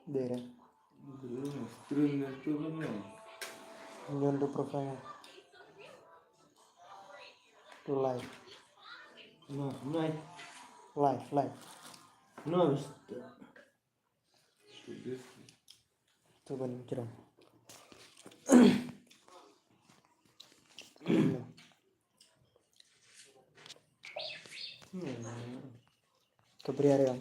Deh. Stream itu kan. Jangan tuh profile. Tuh live. Nah, night. Live. No, Coba nih cerah. Keberi area.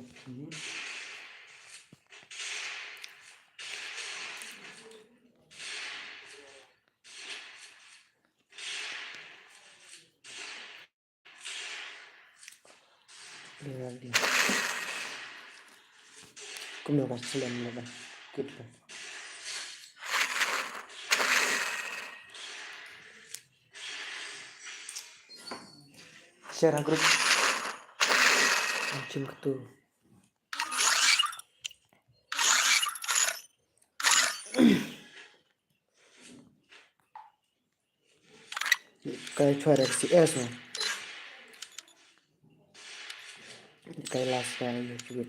Dia. Kumno kasih 98. Gitu. Share grup. Anjing ketu. Kayak cuara CS mah. Kayak last kali juga.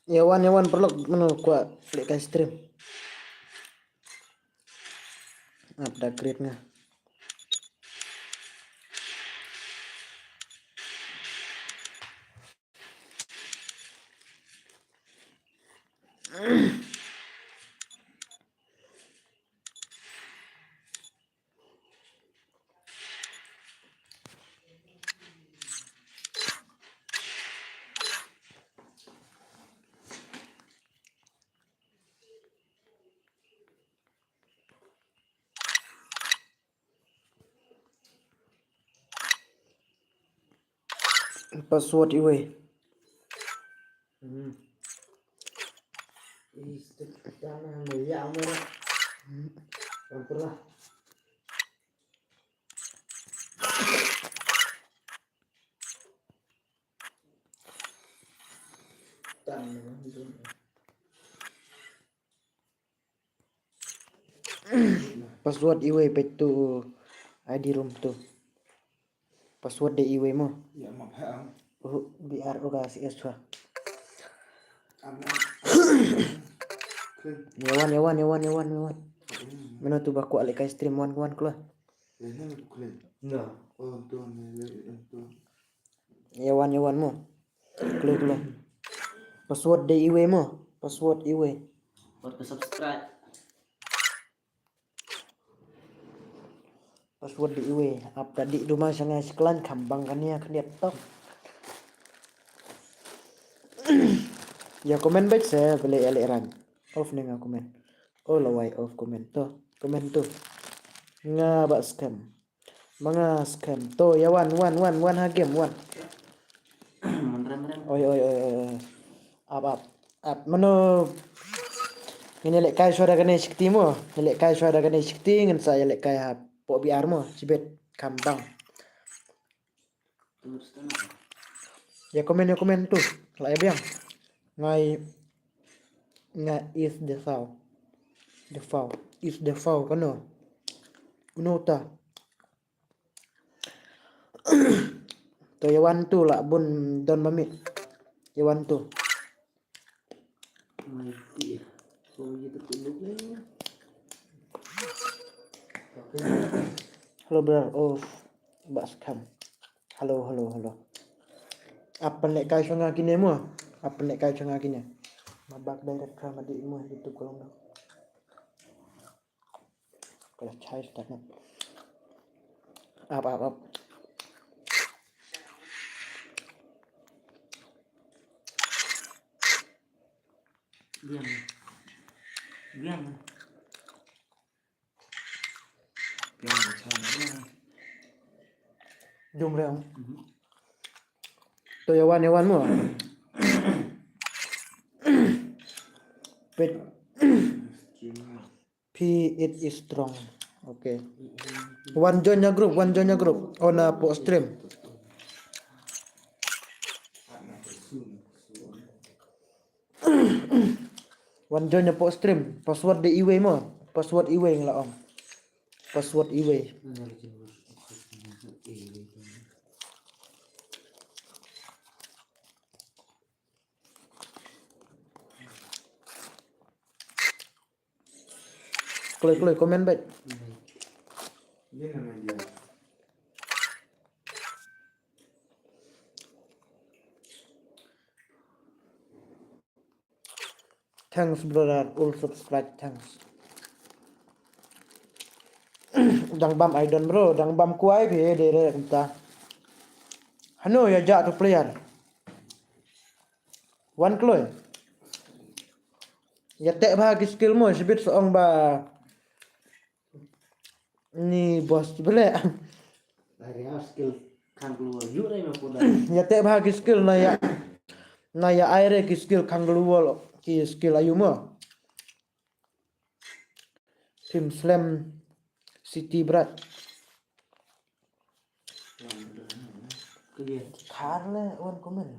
Yawan perlu menurut gua klik ke stream. Ada grade-nya. Password iwe. Jangan melihat merah. Pernah. Password iwe petu ID room tuh. Password de iwe mo. Ya maaf. Biar kasih es lah. Yawan. Mana tuh baku alik kai stream wan keluar. Nah, untuk itu. Yawan mo. Keluar. Password de iwe mo. Password iwe. Buat subscribe. Password de iwe. Apa di rumah sangat seklan kambang kan ya keliat tok. Ya komen baik saya beli ran. Off nih nggak komen. Oh lawai off komen tuh. Komen tuh. Ngabak scam. Mga scam. Tuh ya wan hagem wan. Oi. Up. Mano. Ini lek kai suara kene sikti mo. Lek kai suara kene sikti ngan saya lek kai hap. Po biar mo sibet kambang. Ya komen tuh. Lah ya biang. Ngai is the foul. Is the foul kano. Unota. To yawan tu lah bun don mamit. Yawan tu. Mati. So gitu tunduknya. Halo brother. Oh, Mbak Skam. Halo. Apa nek kai sunga kini mo? Apa nek kai sunga kini? Mabak direct sama di mo itu kolong dah. Kalau cai sudah. Apa. Diam. Jom reang. To yawan mo. Pet. P it is strong. Oke. One joinnya grup. Oh na po stream. One joinnya po stream. Password di iwe mo. Password iwe lah om. Password iwe. Kloi komen baik. Dia nama dia. Thanks brother, all subscribe thanks. Dang bam I don't bro, dang bam kuai be dere kita. Hano ya jak tu player. One kloi. Ya tek bahagi skill mo sebit seong ba. Ni bos bele. Dari skill kan keluar yuk nih aku dah. Ya tek bahagi skill na ya aire ki skill kangluwol ki skill ayu mo. Tim slam city berat. Kerja. Karle one komen.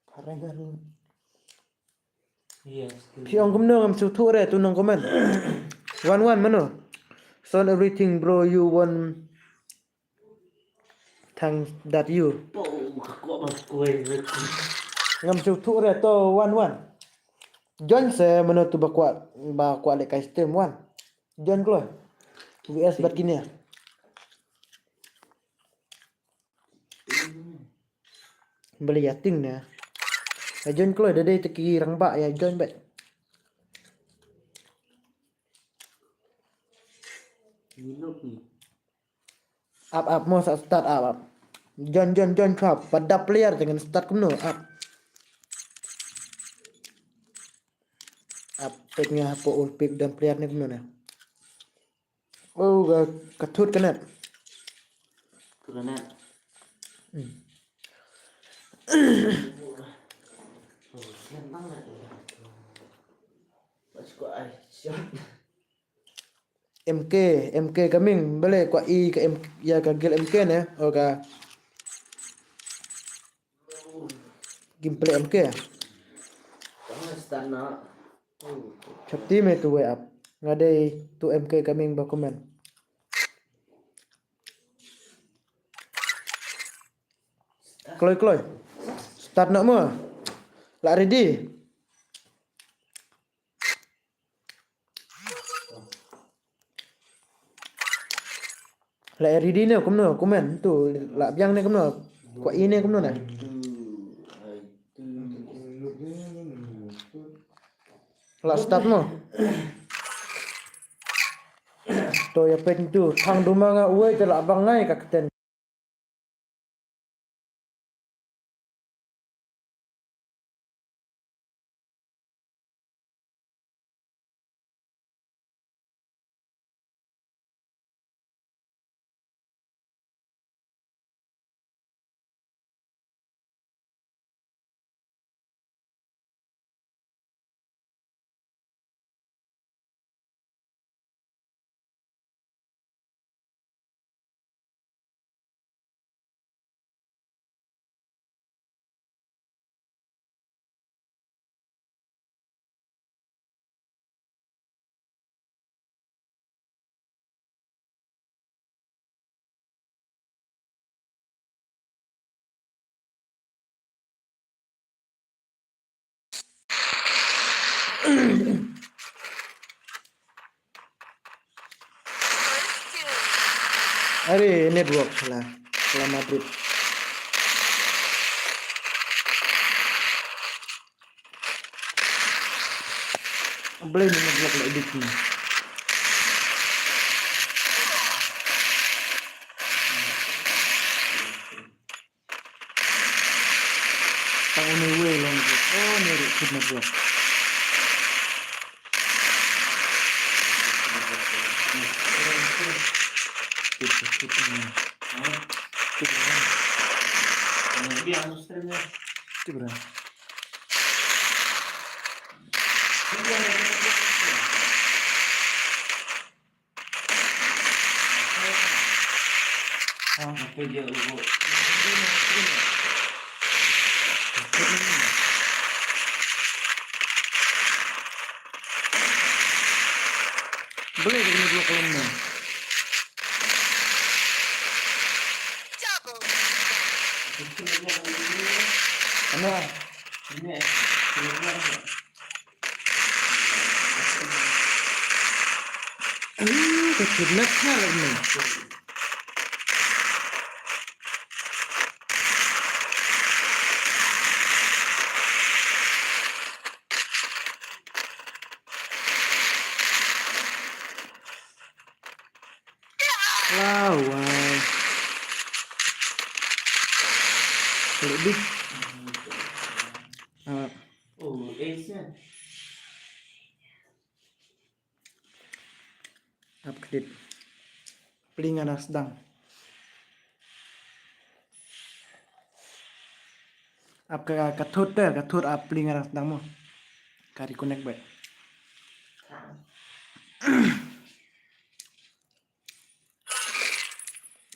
Parengan. Iya. Piong kumno ngam sutu re tu nong komen. One mano. Son everything bro you want. Thanks that you. Kok mas kue. Ngam sutu re to one. John se mano tu bakwa le kai stem one. John klo. VS bat kini ya. Beli yating na. Ya John klo ada deh teki rang bak ya John bet. Minum nih. Up mau start up. John chop. Pada player dengan start kumno up. Up picknya apa all pick dan player ni kumno na. Oh ketut kena. Karena. Senang lah. Pas kok aisyah. MK kaming boleh kwa I ke M ya ka gel MK ne o ka gameplay MK ya. Kamu stana. Chapti me tu way up. Ngadai tu MK kaming ba komen. Kloi. Start nak mo. Lah ready. Lah ready ne kumno komen tu lah biang ne kumno. Kwa I ne kumno na. Lah start mo. To ya pen tu thang duma nga uai te la bang ngai ka keten. Hari network lah. Salah Madrid. Boleh ni network lah edit ni. Tang ini way lah network. Oh ni network. Biar streamnya. Coba. Apa dia ugo? Boleh ke network lemah. Ano? Ini Kekidnap na lang mo. Laway. Lebih. oh, ace yan. Upgrade. Pelingan na sedang. Up ke kathut deh, kathut up pelingan na sedang mo. Kari connect baik.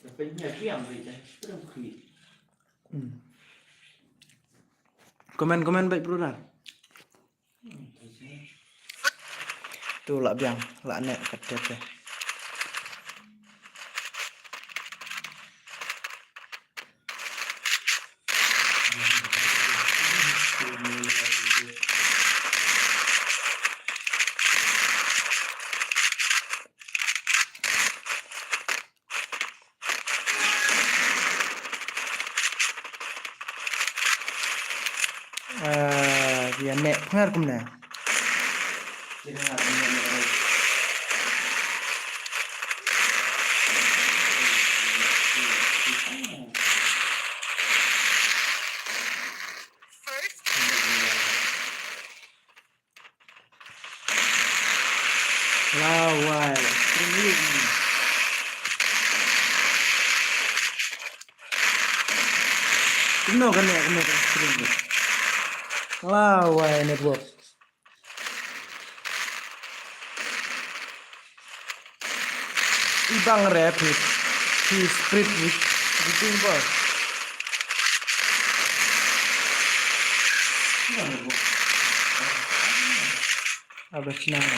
Tapi ini yang beda, terus kiri. Komen baik bro dah. Tu lak biang, lak nek kadet deh. Dia nek pengar kumna. Kita nggak punya lagi. Lawai. Kuno kan ya kuno stream. Lawai network. Ibang rapid. He spread with the ball. Abis nang.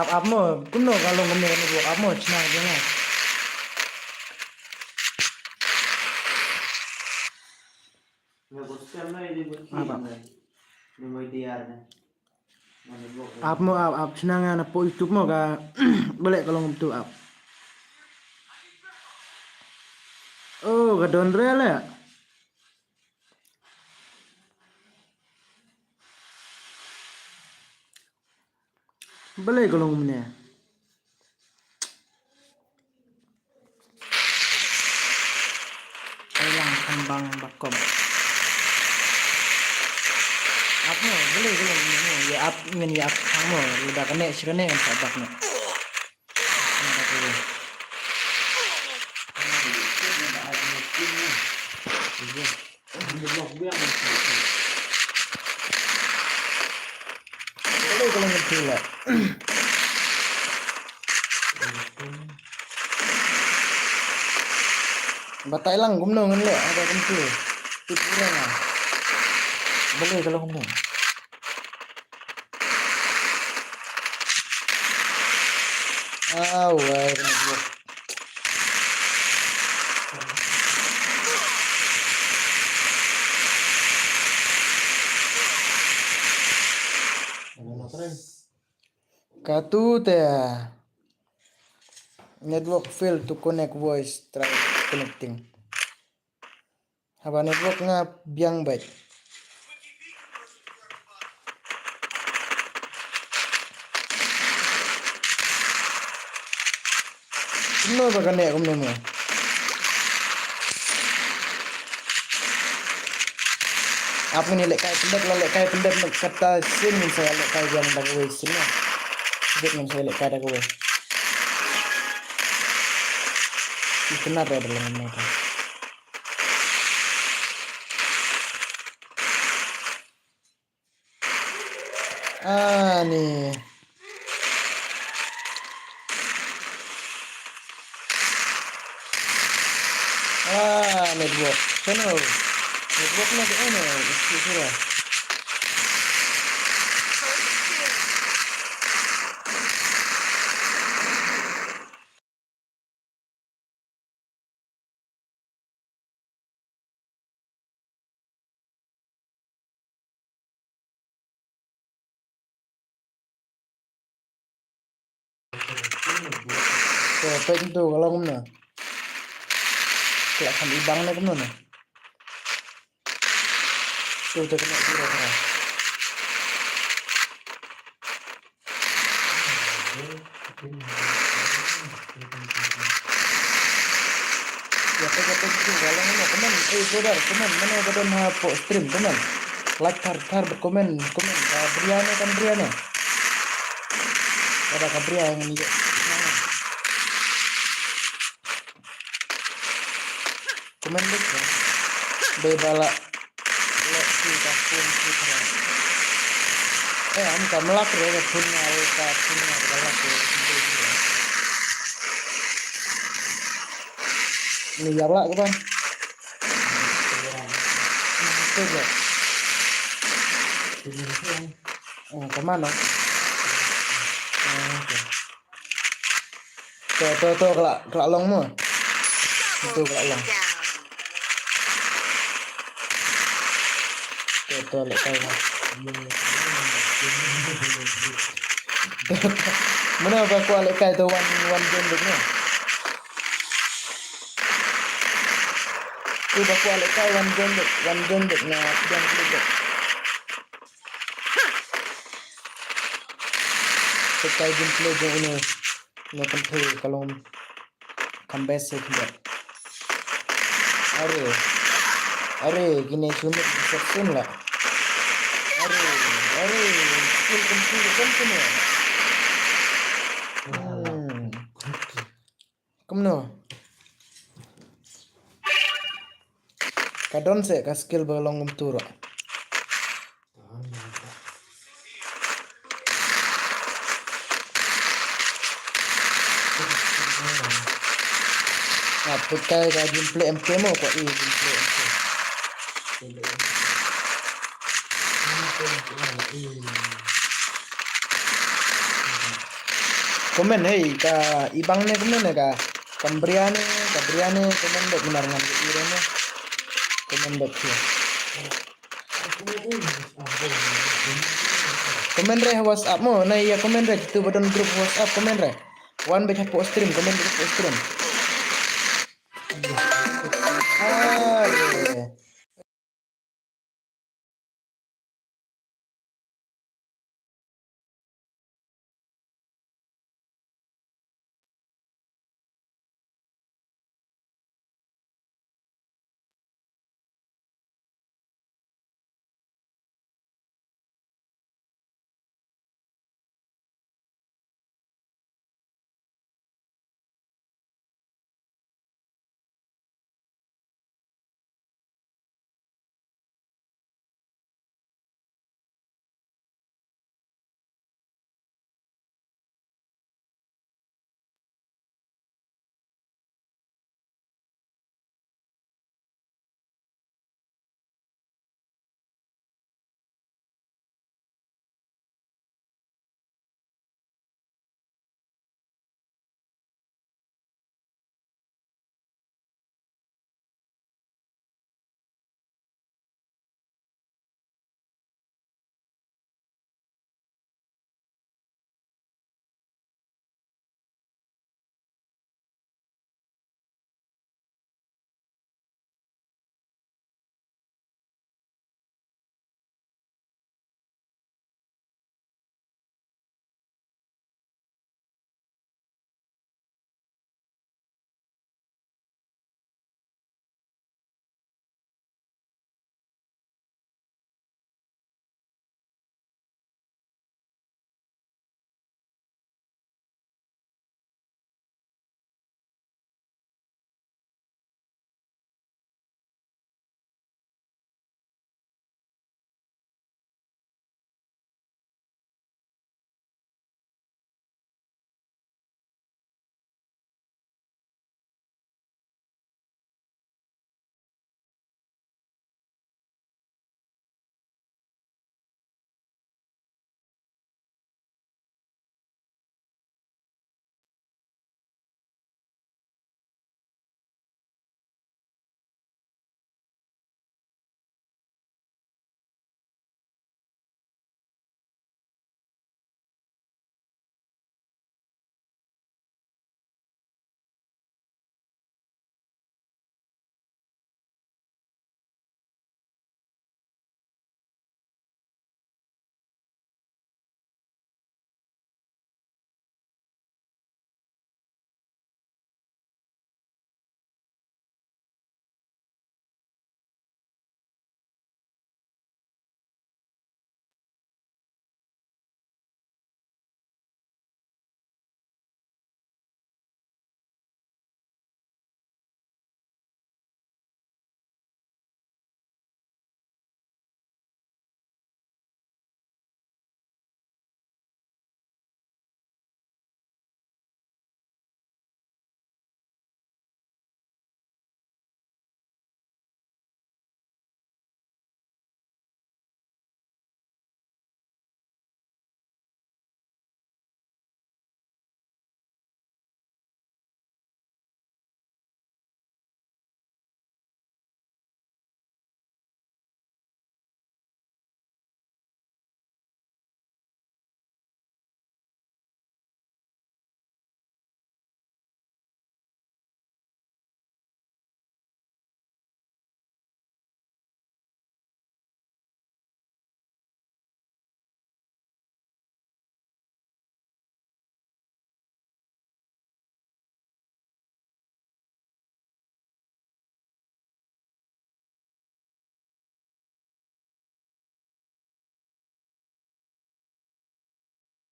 Up mo, kuno kalau ngomong network up mo senang jangan. Nggak bosan lah ini buat Apa? Ini mau diar nih. Up mo up senang na po YouTube mo ka boleh kalau ngomong tu up. Oh, ka don real ya. Boleh kalau ngomongnya. Ayang kembang bakom. Up mo, boleh kalau ngomongnya. Ya up ngan ya up mo, udah kena sih kan sabak mo. Boleh kalau ngomong lah. Batai lang gumno ngan le, ada kan tu. Tipura na. Boleh kalau ngomong. Wah, network. Katu teh. Network failed to connect voice. Try connecting. Haba network nga biang baik. Ano ba kanya kung mo? Apa ni lek kai pendet kata sin saya lek kai yang dah gue sin lah. Sebab yang saya lek kai dah gue. Benar ya dalam ini. Nih. Network. Sana. Network na ano, isura. So, pwede to kalau kumna. Kelaksan ibang na kumna na. Tuh kena sura sana. Ya pega itu kalau mana komen, brother, komen mana kata na po stream komen. Like tar komen komen. Briane kan Briane. Ada kabria yang ini. Komen deh. Bebala lek si kapun si terang. Am kamelak ya punya ka punya galak ya. Ini jawab ke bang? Coba. Kemana? Tuh kelak longmu. Itu kelak long. Tuh lek tahu. Mana aku alek kai tu one game ni. Tu aku alek kai one game na yang kedua. Sekai gameplay je ini. Ni penting kalau comeback sekejap. Are gini sunat section lah. Are skill kan semua. Kamu kadon se ka skill balong umtura. Pakai ka gameplay MK mo ko gameplay MK. Komen ka ibang ne komen ka Kambriane komen dok benar ngan irene komen dok ya. Komen re WhatsApp mo na iya komen re tu button grup WhatsApp komen re. One baca post stream komen baca post stream.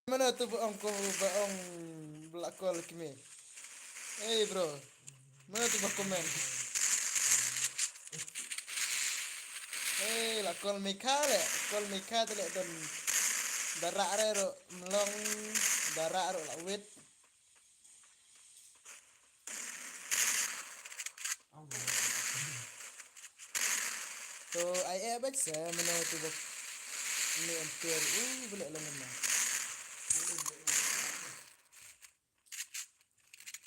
Mana tuh bohong ko bohong belakol kimi. Hey bro. Mana tuh komen? Hey lakol mika le, kol mika tu le don darak re ro melong darak ro lawit. So ai baca sa mana tuh bok ni empir boleh lah mana.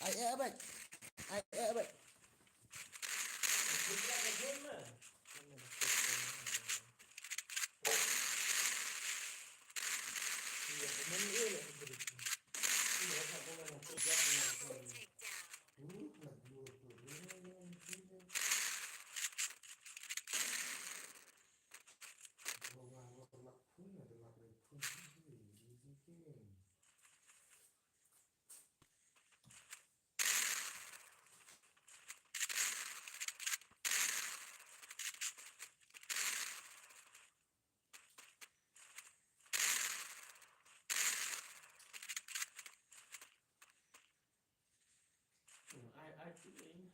Ai baca. Ai baca. Ai chịu in.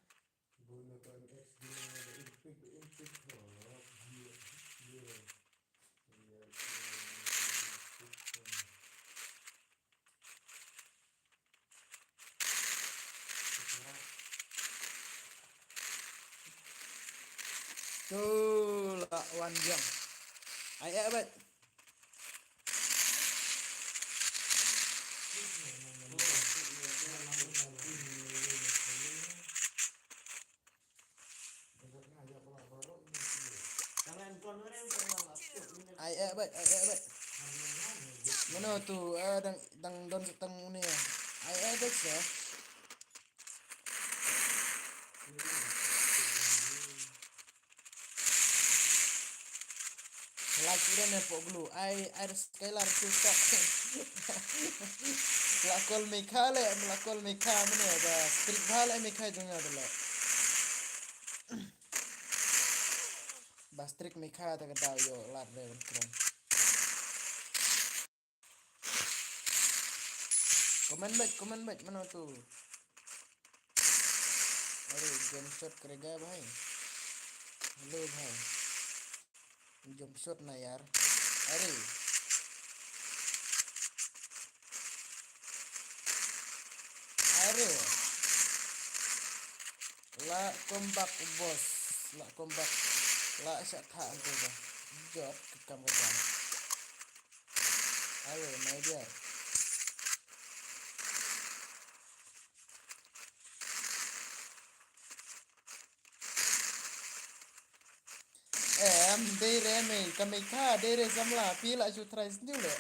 Tuh lah wan jam. Ai baca. Tangan kon orang pernah masuk. Ai baca. Mana tuh dang don tang ni. Ai baca sa. Lagi dan nepok glue. Air scalar tu stop. Lakol mikale, lakol mika mana ada. Strik bhale mika juga ada. Bastrik mika tak tahu yo lar re kron. Komen baik mana tu. Aduh, jump shot kerja bhai. Hello bhai. Jump shot na yaar. Aduh. La kombak bos. La kombak. La syakha tu dah. Jot kekam. Ayo, my dear. Dere me kamika dere samla pila su tries dulu.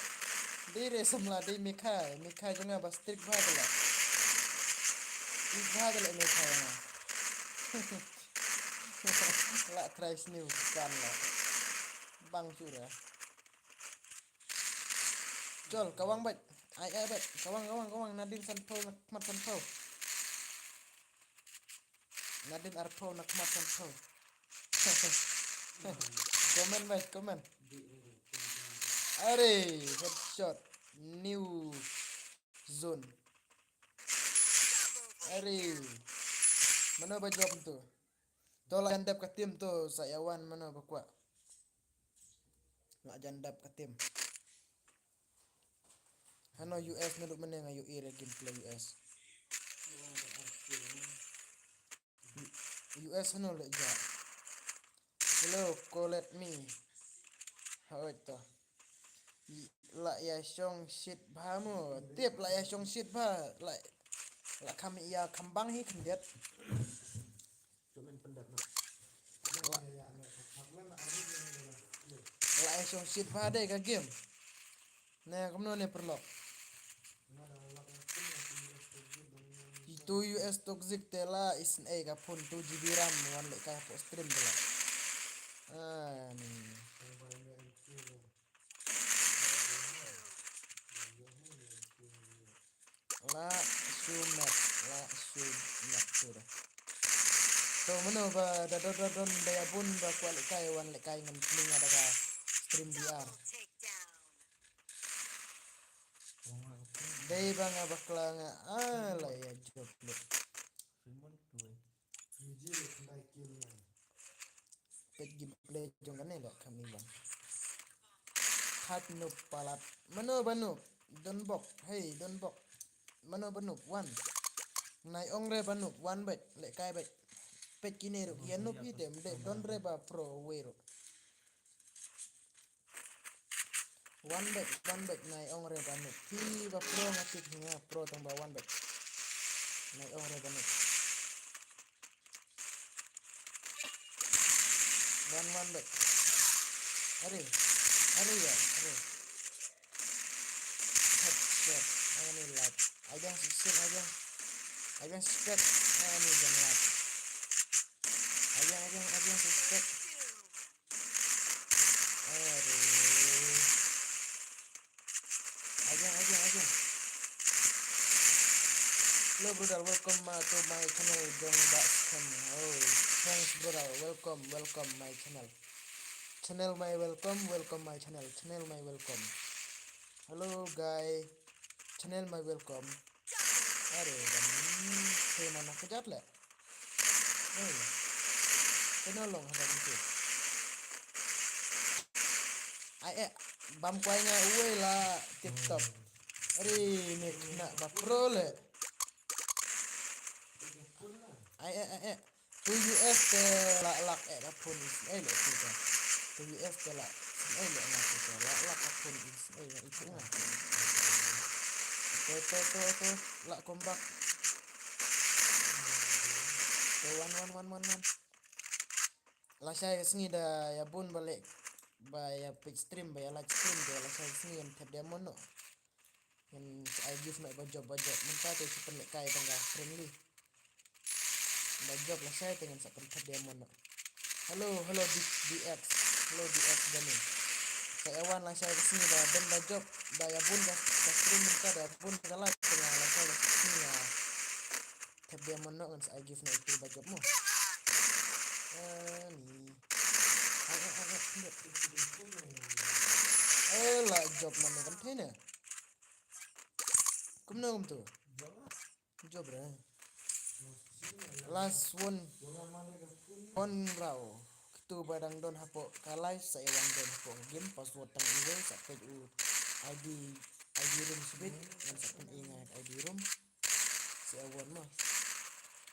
Dere samla de mika juga bastrik bhagala. Bhagala mika na. La tries new kan la. Bang sura. Jol kawang baik. Ai baik. Kawang Nadin sanpau nakmat sanpau. Nadin arpau nakmat sanpau. Komen baik, komen. Are headshot new zone. Are mana bajop tu? Tolak jandap ke tim tu sayawan mana bakwa. Nak jandap ke tim. Hano US naduk mana ngayu ire gameplay US. US hano leja. Hello, call at me. How itu? La ya shong shit bahamu. Tiap la ya shong shit bah. La kami ya kambang hi kendiat. Cuman pendapat. La ya shong shit bah deh ke game. Nah, kamu ni perlu. Itu US toxic tela is a kapun 2 GB RAM one like kaya stream tela. Ni. La sunat sudah. So mana ba don daya pun ba kuali kaya one like kaya ngan ada ka stream VR. Day bang bakla nga ala ya job lo. Pet gameplay jong kan ya kami bang. Hat no palat. Mano banu. Don bok. Hey don bok. Mano banu one. Nai ongre banu one bet le kai bet. Pet kinero yanu pitem de don reba pro wero. One bet nai ongre banu. Pi ba pro ngatik nga pro tambah one bet. Nai ongre banu. One bet. Are ya. Headset. Ini lat. Ajang sistem ajang. Ajang spek. Ini jam lat. Ajang spek. Ajang. Hello brother, welcome to my channel Jong Bascom. Oh, thanks brother, welcome my channel. Channel my welcome my channel. Channel my welcome. Hello guy, channel my welcome. Hey mana kejap le? Hey, penolong ada itu. Bam kuainya uwe lah TikTok. Ini nak bakro le. Tu US te lak apun Israel kita. Tu US te lak Israel nak kita. Lak apun Israel itu nak. To lak kombak. To one. Lah saya sengi dah ya bun balik. By page stream by live stream dia lah saya sengi yang tap demo no. Yang I give nak bajak mentah tu si penek kai tengah friendly. Bajak lah saya dengan sak tap demo no. Halo DX. Halo DX Gaming. Saya awan lah saya kesini dah dan bajak dah ya bun dah stream mentah dah pun kalah tengah lah saya kesini ya. Tap demo no kan I give nak itu bajak mu. Ni. Lah job mana kan thena. Kumna tu. Job ra. Last one raw. Tu badang don hapo kalai saya wan don hapo game password tang iwe sampai ID room sebit yang sampai ingat ID room saya wan mah.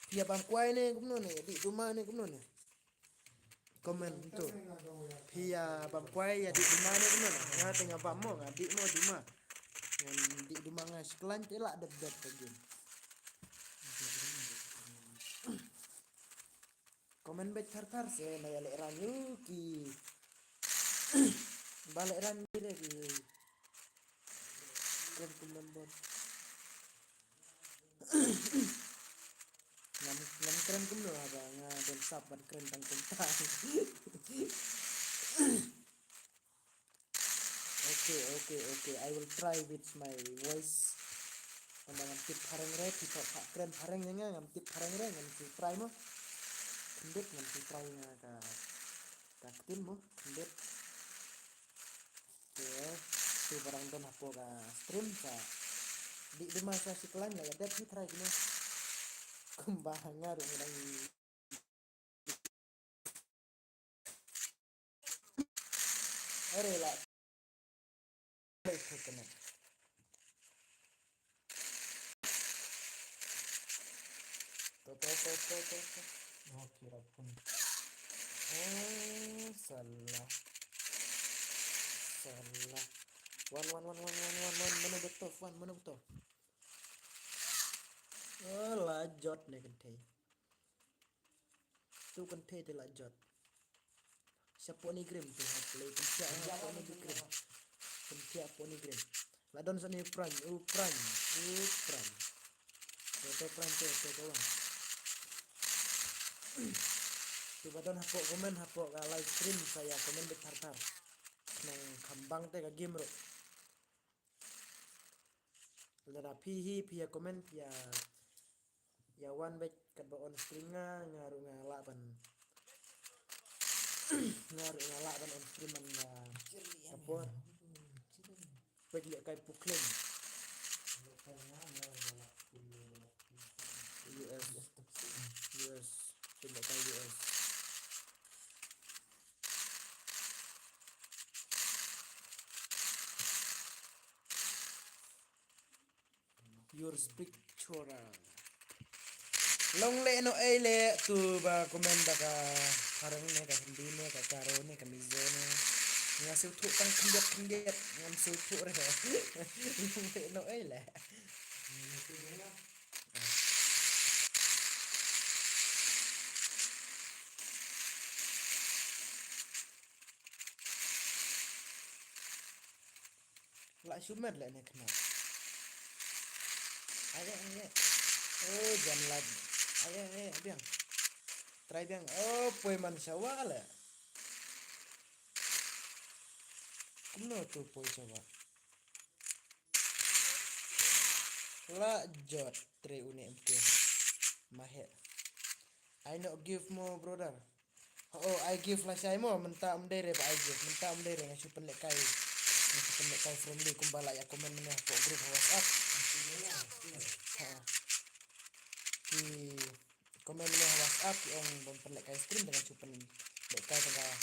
Pia bang kuai ni kumno ni di rumah ni kumno ni. Komen tu. Pia bang kuai ya di rumah ni kumno. Nga tengah bang mo di mo rumah. Yang di rumah ngas kelan telak debat lagi. Komen bet thar se na yale ranyu ki balik ran dire ki komen bot ngam keren kumno aga nga den saban keren tang kumta. Okay, I will try with my voice. Ngam tip pareng re tip keren pareng nga ngam tip pareng re ngam try mo. Kendit ngam try nga ka tin mo kendit. Okay, tu barang don hapo ka stream sa di masa siklan ya dat try kini. Kumbahangar orang lah kena to kira pun salah one mana betul lajot nih kenthe tu kenthe tu lajot siapa ni gram tu play kenthe apa ni gram kenthe apa ni gram ladon sini prime Toto prime tu bang tu badon hapok komen hapok live stream saya komen betar nang kambang teh ka game ro lara phi komen ya one back kat ba on stream ngaru ngala ban on stream nga support baik lihat kai puklen US US tindakan US your picture long le no ai le tu ba komen ba ka karang ne ka hindi ne ka karo ne ka mizo ne nga su thu tang kendiat ngam su thu re long le no ai le la shumat le ne kena aye oh jam lad aye biang try biang oh poi man sawa le kumno tu poi sawa la jot tre une mke mahe I not give more brother oh I give lah saya mo menta mdere ba I give menta mdere ngasu penlek kai from me kumbala ya komen meneh po group WhatsApp ha ki komen meneh WhatsApp ong bom penlek kai stream dengan su penlek kai dengan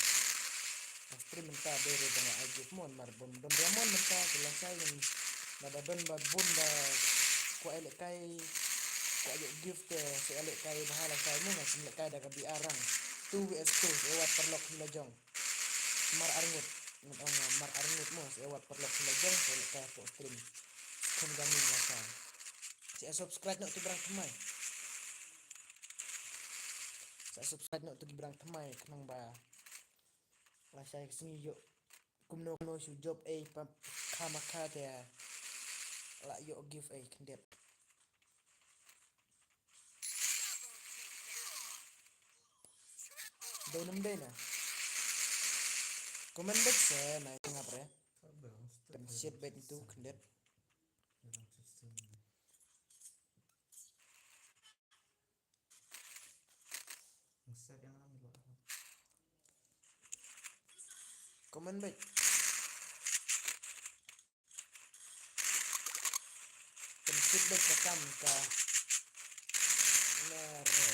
stream menta dere dengan I give mon mar bom don ramon menta selesai yang nada don ba bun ba ko elek kai ko ayo gift se elek kai bahala sai mo ngas elek kai daga bi arang 2vs2 lewat perlok hilajong mar arngut ngom mar arngut mo lewat perlok hilajong se elek kai po stream kon gamin lasa si subscribe nak tu berang temai sa subscribe nak tu berang temai kenang ba lasa sini yo kumno no su job pa kama ka te la yo give kendep Dalam na. Komen back sa na ngapre. Kan shit bet itu kendep. Komen back. Kan shit bet ka kam ka. Nare.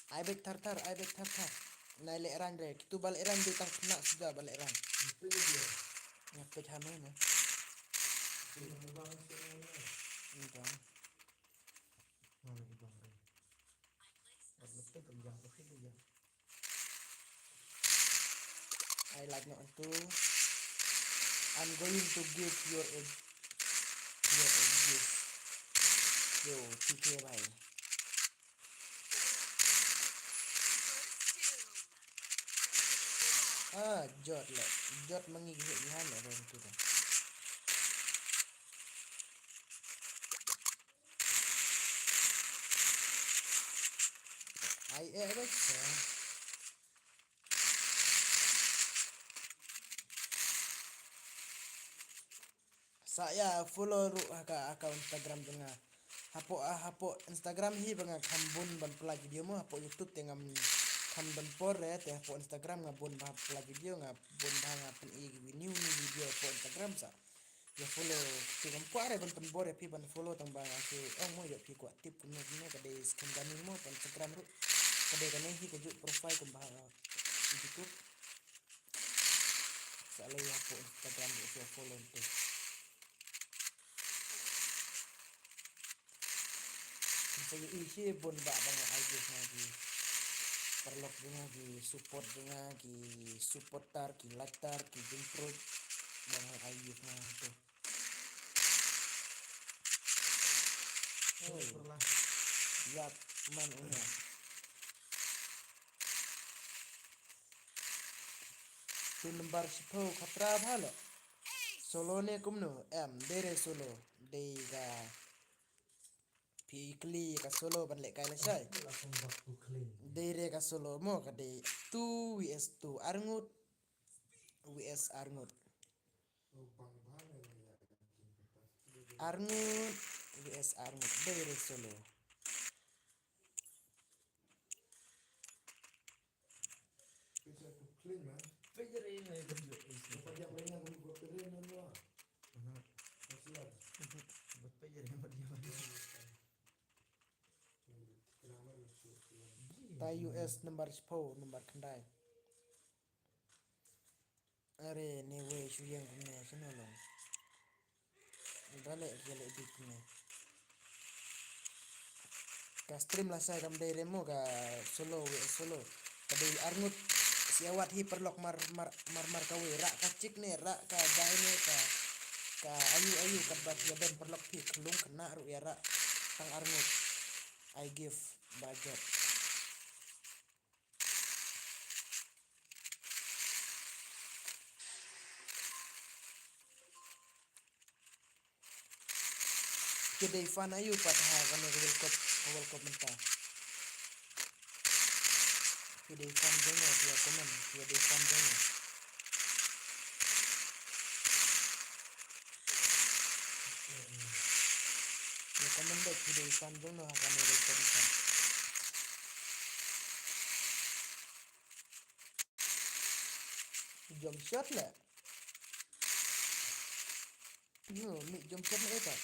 I bet tartar. Na leran re. Kitu baleran di tang kena sudah baleran. Ngapet hamai na. Entah. I like not to. I'm going to give your egg. Yo, TK bhai. Jot mengigit ihan lah orang tu dah. Baca. Saya follow account Instagram tengah. Hapo Instagram hi banga khambun ban pla video mo hapo YouTube tengah kham ban por re te hapo Instagram ngabun ba pla video ngabun ba ngapen i new video hapo Instagram sa. Ya follow tingam puare ban bore pi ban follow tang ba aku mo yo pi ko tip kuno ka de skin ganing mo pan Instagram ru ka de kan hi ka ju profile kum ba YouTube sa le hapo Instagram ru follow tu saya isi bon ba bang aja lagi perlok dengan di support dengan di supportar ki latar ki improve bang aja tu Yap man unya tu lembar sipo khatra bhalo solo ne kumno dere solo dega Pikli ka solo ban lek kai lasai. Dere ka solo mo ka de 2vs2 arngut vs arngut. Arngut vs arngut dere solo. Pizza to clean man. Pizza ini Ta US nomor 10 nomor kendai. Are ni we shuyang kene sino long. Balik balik dik ni. Ka stream lah saya kam dari remo ka solo we solo. Kadai arngut siawat hi perlok mar ka we rak ka cik ne rak ka dai ne ka ayu kabat ya ben perlok hi kelung kena ru ya rak tang arngut. I give budget. Kedai fan ayu pat ha kami welcome mentah. Kedai fan jono dia komen kedai fan jono. Ya komen dek kedai fan jono ha kami welcome mentah. Jump shot lah. Yo, mi jump shot ni apa?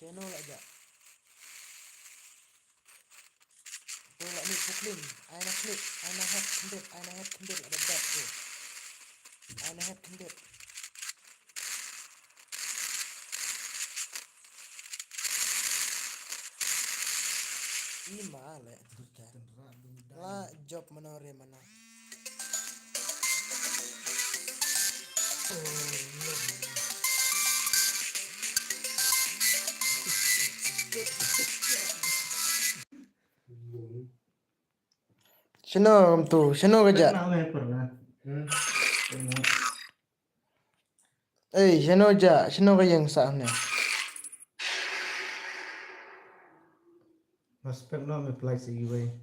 Channel aja. Tolak ni puklin. Aina klik, aina head kendit ada bat tu. Aina head kendit. Ima le. Lah job menore mana. Sino kerja? Sino kerja yang sah ni? Aspek no me play si giveaway.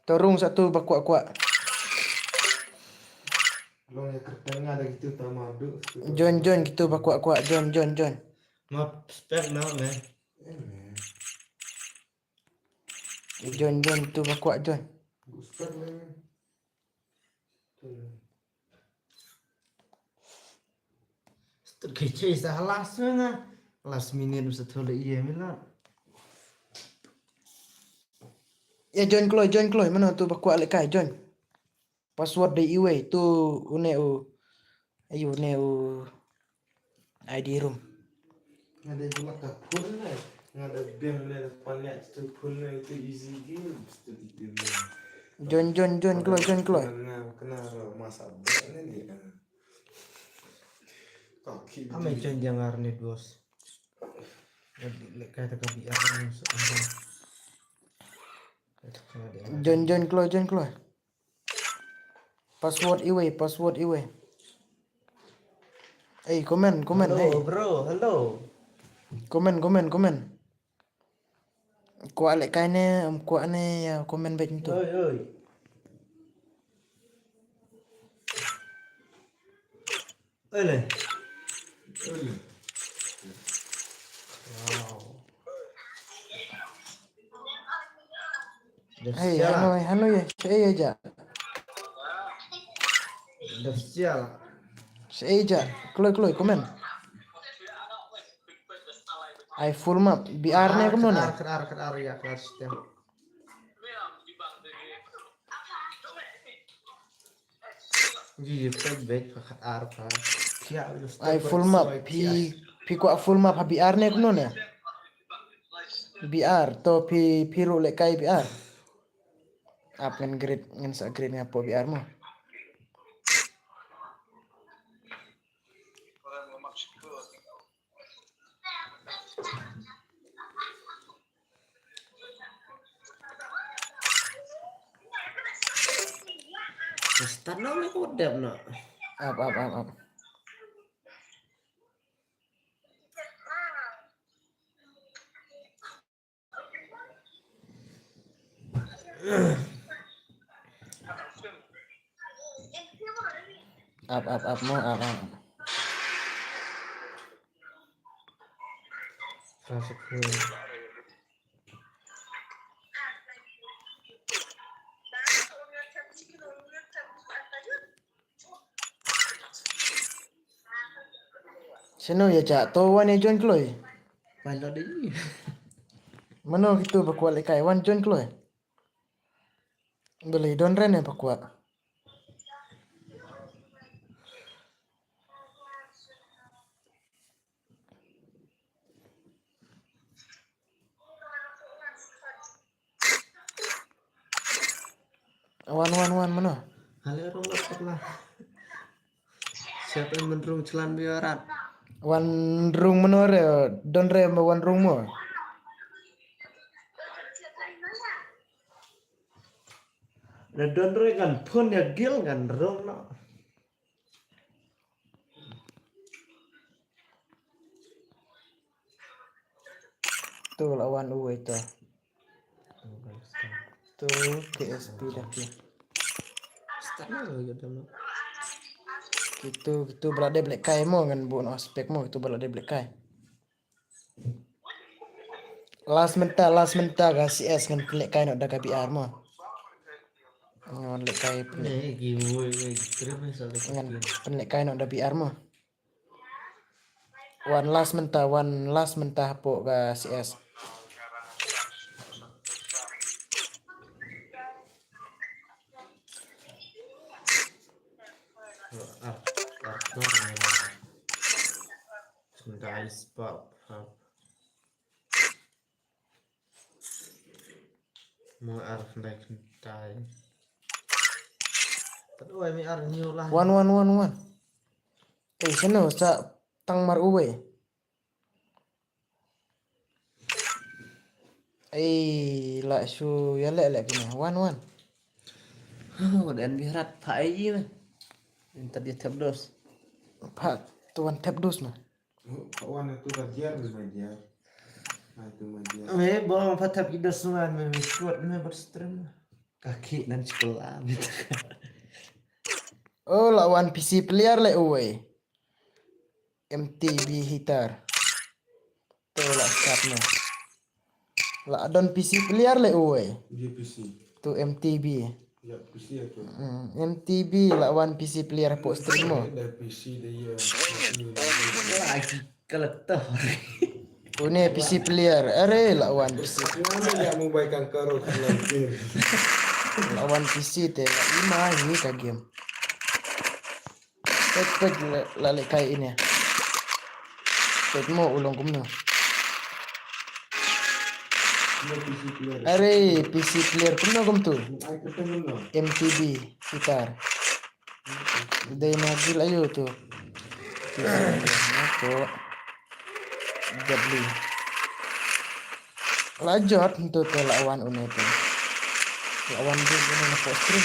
Torung satu bakuak-kuak. Lo ya kertanya ada gitu tamadu. John gitu bakuak-kuak John. Ma spek no me. John tu bakuak John. Spek me. Terkece sa last minute bisa thole iya mila. Ya John Kloy mana tu bakuak lek kai John. Password di iwe tu uneu ID room. Ada juga tak full lah. Ada bank lah depannya itu full lah itu easy game itu itu. John Kloy. Kena masa ini dia. Kaki. Ame jangar nih bos. Lek kata biar John Kloy. Password iwe. Komen hey. Bro, hello. Komen. Kuat lek kai ne kuat ne ya komen baik tu. Oi. Ole. Wow. Hey, Hanoi ya. Saya aja. Dah sial. Saya aja. Kloy komen. I full map. BR ne kamu ne? Kerar ya kelar sistem. Jadi baik kerar. I full map. Pi kuat full map BR ne kamu ne? BR to pi ru lek kai BR. Apa ngan grade ngan sa grade ngapo BR mo? Start no me kodam no. Up. Up mo up. Rasa cool. Sino ya cak to wan ya join kloy. Pilot ini. Mano gitu bakwa le kai wan join kloy. Beli don ren ya bakwa. Wan mano. Hal orang laptop lah. Siapa yang menurung celan biaran? Wan rung mano re don re ma wan rung mo. Redon kan pun ya gil kan rong no. Tuh lawan uwe itu. Tuh KSP dah dia. Stana gitu no. Gitu belade black kai mo ngan bu no aspek mo itu belade black kai. Last menta ga CS ngan black kai no da ka BR mo. Ngan black kai Nih giveaway terima salah ngan pakai. black kai no da BR mo. One last menta po ga CS. Guys, pop. Mau arf naik kentai. Tapi mi ar new lah. One. Sino sa tang mar uwe. La su ya le kini. One. Dan biarat pak aja mah. Minta dia tap dos. Pak tuan tap dus no. Kawan itu kajian majar. Nah itu majar. Bawa pak tap kita semua kuat berstream. Kaki dan sekolah gitu. Oh lawan PC player le uwe. MTB hitar. Tuh lah start no. La don PC player le uwe. Dia PC. Tu MTB. Ya PC itu. MTB lawan PC player po stream mo. Ada PC dia. Lagi keletor. Une PC player. Are lawan PC. Kenapa dia mau baikkan karo lagi? Lawan PC te la ima ini ka game. Pek lale kai ini. Pek mo ulong kumno. Dia PC player. Are PC player kumno kum tu. Ay ketemu no. MTB hitar. Day na gil ayo tu. Ako. Jabli. Lajot untuk te lawan une tu. Lawan dia ini na po stream.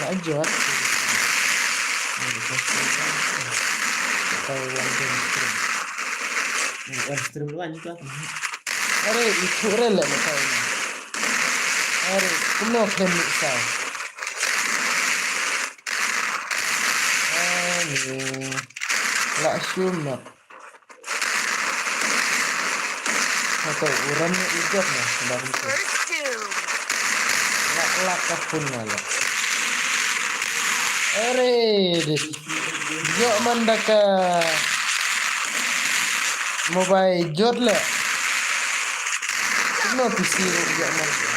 Lajot. Kau lawan dia stream. Stream lu anjing lah. Are itu rela na kau ni. Are kumno klaim ni sao. La shumat. Atau uran ni ijab na baru tu. La kapun ngala. Are yo mandaka mobile jod le. Kumno PC yo mandaka.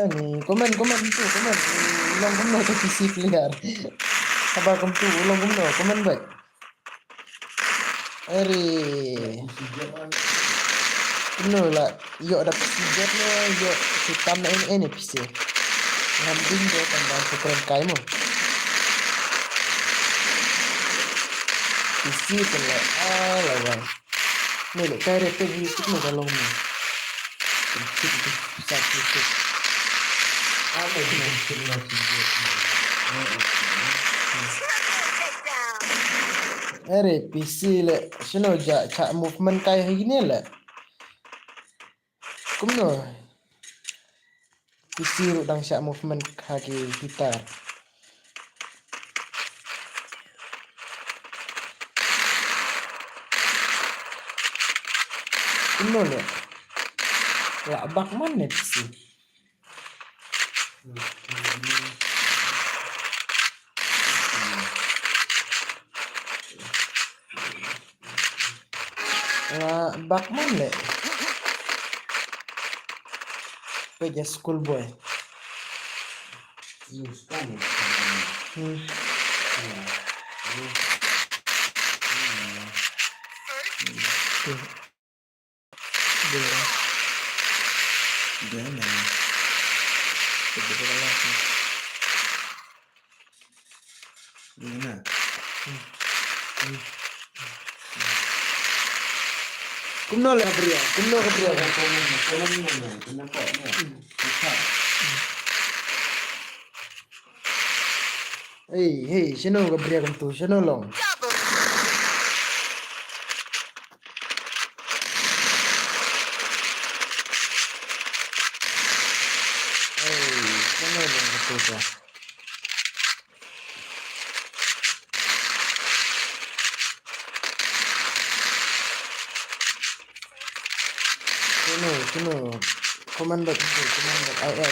Ni komen tu komen ulang kumno tu PC player sabar kum tu ulang kumno komen baik eri kumno lah yo ada PC jet no yo hitam na ini PC ngambing do tambah keren kai mo PC tele lawan ni le kai re tu YouTube mo galong mo satu Apa itu stream Are PC le sino ja cha movement kai hini le kumno PC ru dang sha movement kaki gitar kumno le la bak man ne PC Bakman le. Peja school boy. Muskan ya. Hmm. Ya. Ini. Tuh. Dia. Jangan. Betul langsung. Gimana? Kumno le Gabriel. Kumno Gabriel. Kenapa? Susah. Hey, sino Gabriel kum tu? Sino long? Hey, sino long kum tu? Sino? Commander. Ay.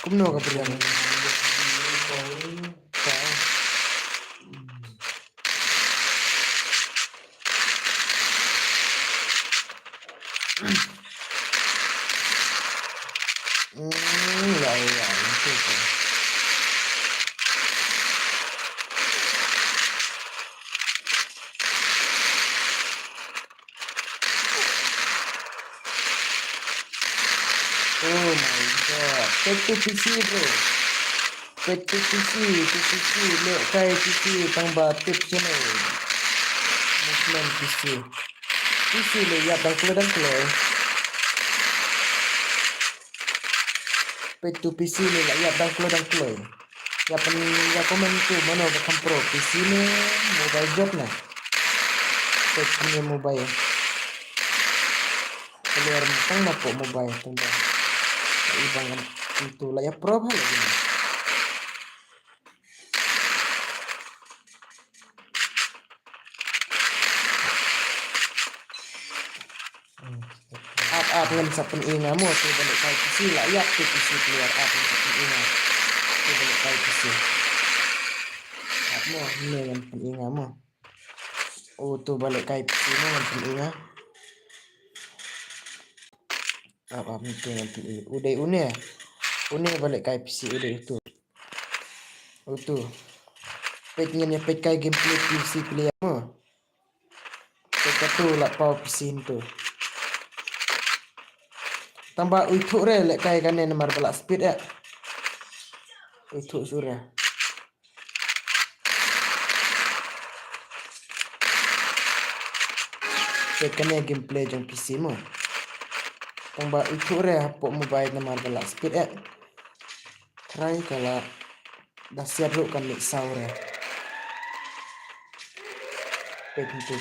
Kumno Gabriel. Kau. Ya, itu tu. Oh my god. Take to PC bro. Take to PC. Look kai PC tambah tips ni. Muslim PC. PC le ya bang keluar. Take to PC le ya bang keluar. Ya komen tu mana bakal pro PC ni mobile job na. Take punya mobile. Keluar tang apa mobile tambah. Ibang itu lah ya pro hal ini. Up ngam sa peninga mo tu balik kay PC lah ya tu PC keluar up ngam sa peninga tu balik kay PC up mo ni ngam peninga mo tu balik kay PC mo ngam peninga up nito ngam peninga uday une balik kay PC uday itu tu pet ngam pet kay gameplay PC player mo pet tu lah pau PC itu tambah uituk re lek kai kanen nomor balak speed ya uituk surya kene gameplay jong PC mo tambah uituk re hapok mobile nomor balak speed ya try kala dah siap lu kan mik saure pet itu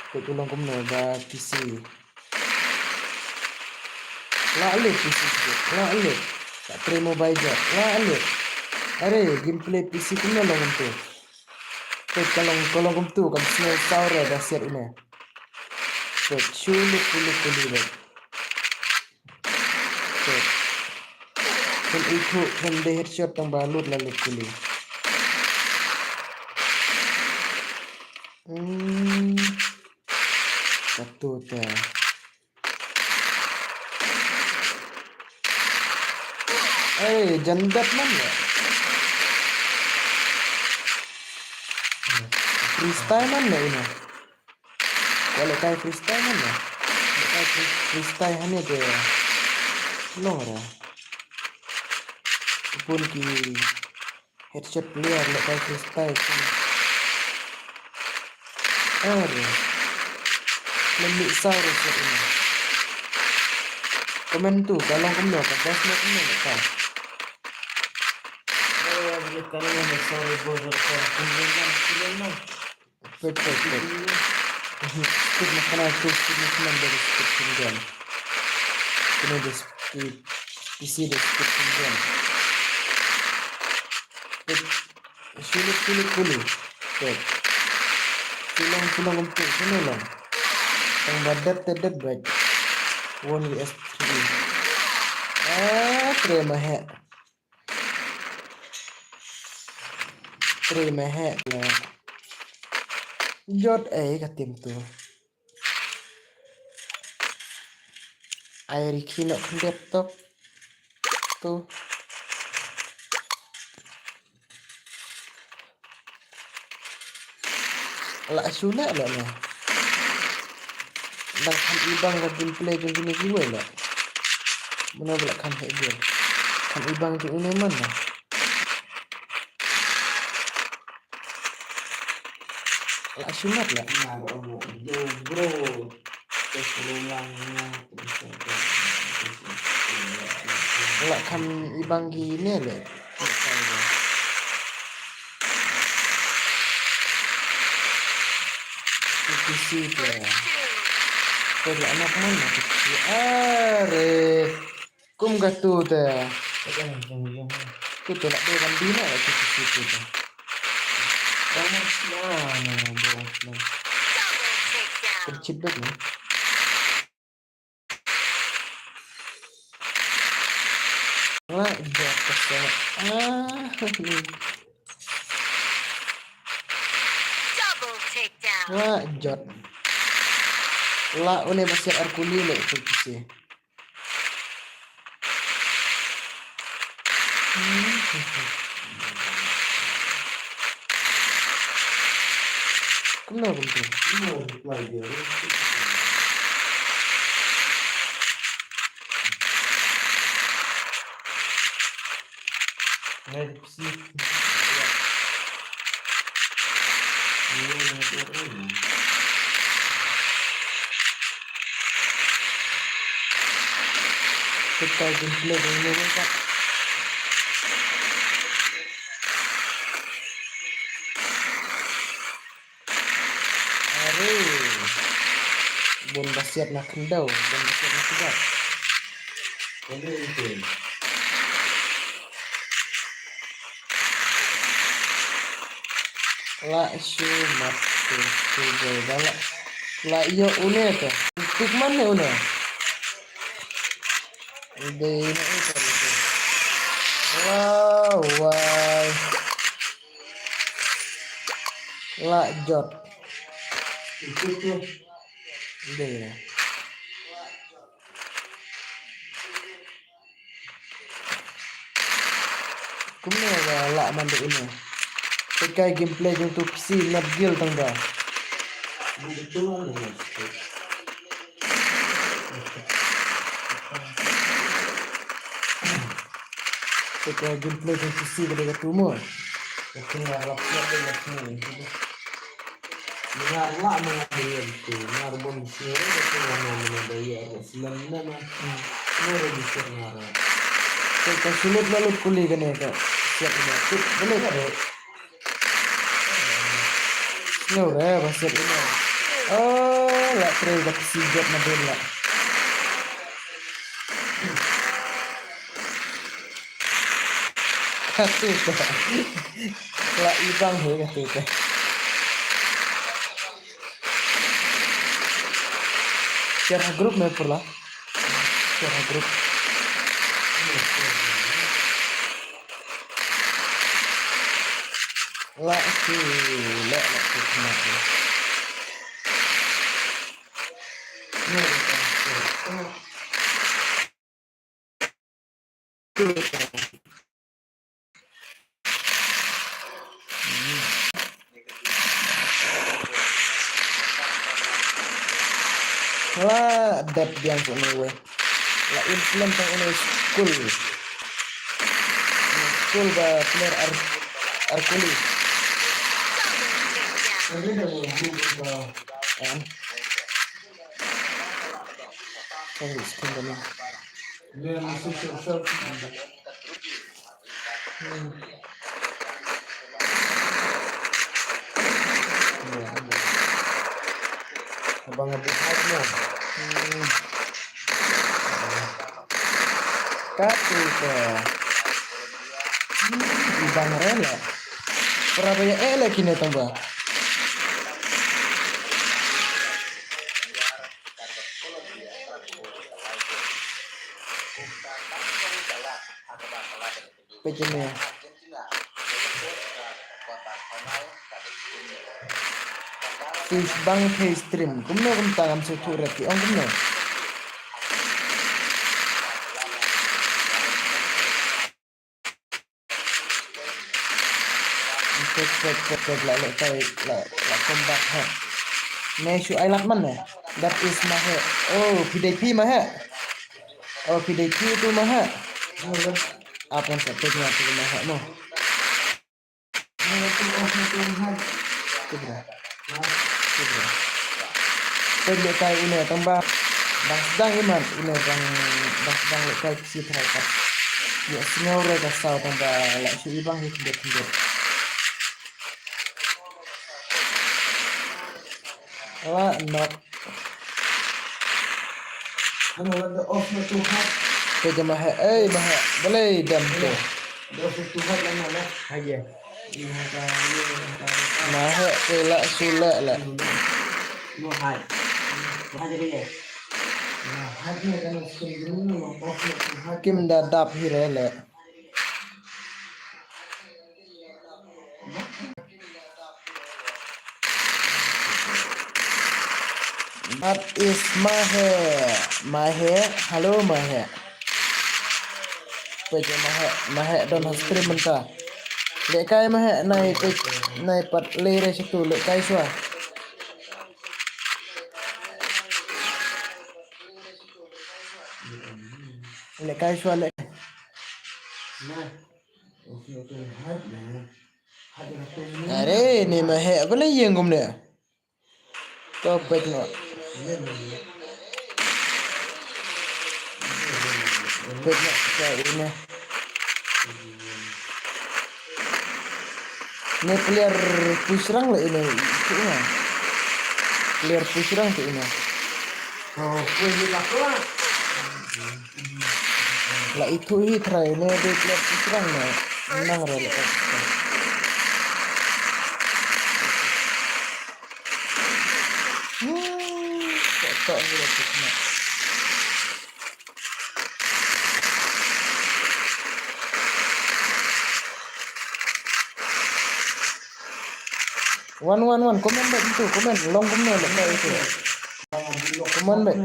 pet ulang kumno ba PC Lalit PC lalit tak terima mobile job lalit are gameplay PC kumno long tu pet kalau tu kan small saure dah siap ini pet sulit bet pet kan itu kan de headshot tang balut lalu kuli satu ta jandat mana freestyle mana ini kalau kayak freestyle mana kayak freestyle hanya dia lora pun ki headshot player kayak freestyle pun lebih saurus ini komen tu kalau kamu nak gas nak kamu nak kan Kalau yang besar bozor kemudian pet speed makanan tu speed makanan dari speed kemudian kena di speed PC di speed kemudian pet sulit kuli pet tulang untuk sini lah yang badat tedet baik 1 US3 terima he Tri mehek lah. Jot ke tim tu. Air kinok laptop tu. Lah sunat lah ni. Đang kan ibang la gameplay jeng gini gue lah. Mana pula kan hek dia. Kan ibang tu ini mana? Lah sunat lah. Nah, kamu yo bro. Terus ulangnya Lah kan ibang gini lah. PC tu. Kau anak mana tu? Are. Kum gatu tu. Tu tu nak dia kan bina lah tu PC tu. Kamu mana bos lah. Tercibet ni. Lah jatuh kesana. Lah jat. Lah une basir arkuli le tu PC. Kenapa tu? mau reply dia. Nah, sih. Kita gameplay ini kan. Are. Bon basiat nak kendau, bon basiat nak sedap. Ini itu. Lah sumat tu balak. Lah iyo une tu. Tik mana une? Ide ini itu. Wow, why? Lah jot. Itu tuh. Ide ya. Kumnya lah mandu ini. Tekai gameplay jeng tu PC net gil tangga. Betul lah. Tekai gameplay jeng PC pada ketumur. Aku nggak laptop dengan sini. Dengar lah mengambil itu. Dengar bom sihir itu mana bayar. Selamnya mah. Nora bisa nara. Tekai sulit lalu kuli kan ya kak. Siap ini. Boleh tak? Nora bahasa ini. Oh, lah try dah PC job model lah. Katu tak. Lah ibang he katu tak. Share grup me pula. Share grup. Lah tu, lah tu kenapa? Lah dep yang tu ni we. Lah implement yang ini school. School ba player arkuli. Ini dah mau buka. Sorry, school ni. Dia masih self. Abang abang hidnya. Katu tak. Ibang rela. Berapa ya lagi ni tambah? Pejamnya. fish bang pay stream kumno kum tangam se thu rati ong kumno cek la tai la combat ha ne shu ai lat man ne that is ma he oh PDP ma he oh PDP tu ma he apa yang saya tanya tu ma he no Kubra. Pwede tayo ini tambah bang sedang iman ini bang sedang lekai si terhadap ya sengaja mereka tahu tambah lek si ibang hidup lah not Ano ada off na tuhat. pwede mahe boleh dam tu Off na tuhat lang na lah. Aja. mahe pela sulak lah No hai. Hai jadi ya. Nah, hati kan sendiri off na tuhat. hakim dadap hirele that is mahe halo mahe pwede mahe don stream mentah lekai mahe naik pat lere situ lekai sua lekai sua lek Nah. Off na tuhat na. Hadi na tuhat. are ni mahe boleh yang gumne topik no topik no saya ini ini player pusrang lah ini itu nya player pusrang tu ini Oh, pwede ka ko. lah itu hitra ini di player pusrang na menang rela tak ni dah kena one komen baik itu komen long komen baik itu komen baik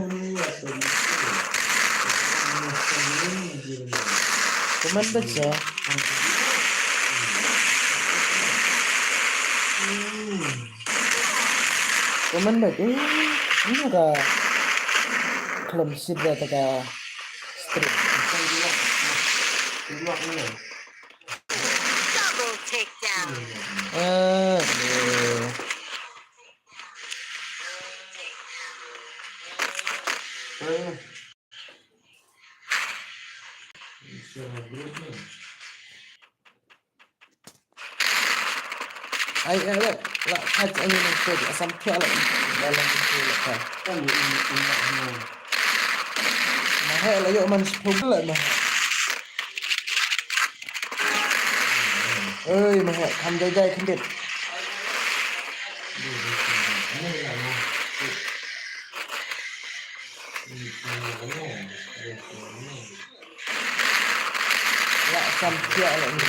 komen baik ya komen baik ini ada klaim sida taka strip Double takedown. aduh ai lah kaj angin itu asam kia lah dalam itu lah Kan ini mahe lah yuk man 10 lah mahe ơi mahe tham jai kendit lah asam kia lah ni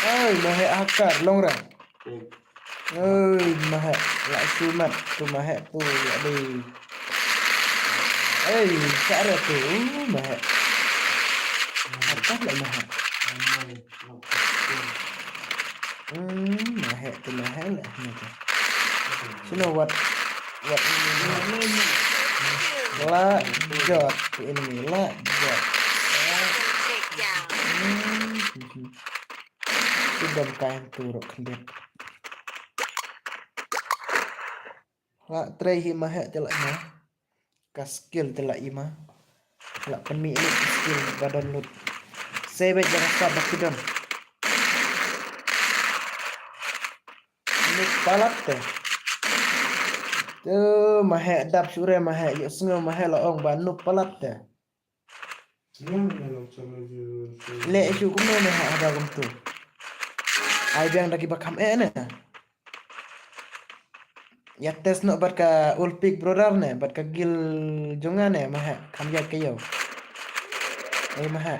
ơi mahe akar long rang ơi mahe lại sumat tu mahe tu đi ơi cara tu mahe akar lại mahe mahe tu mahe lah macam sino what ini la jot tu ini la jot Double takedown. sudah kain turuk kendit la tray hima he telak ma ka skill telak ima la pemilik skill badan lut sebe jangan sabar kidon ini palat teh tu mahe dap sure mahe yuk sengaw mahe laong banu palat teh le isu kumno mahe ada kumtu ai biang lagi bakam ne ya tes no bat ka ulpik brother ne bat ka gil jonga ne maha kam ya kayo ai maha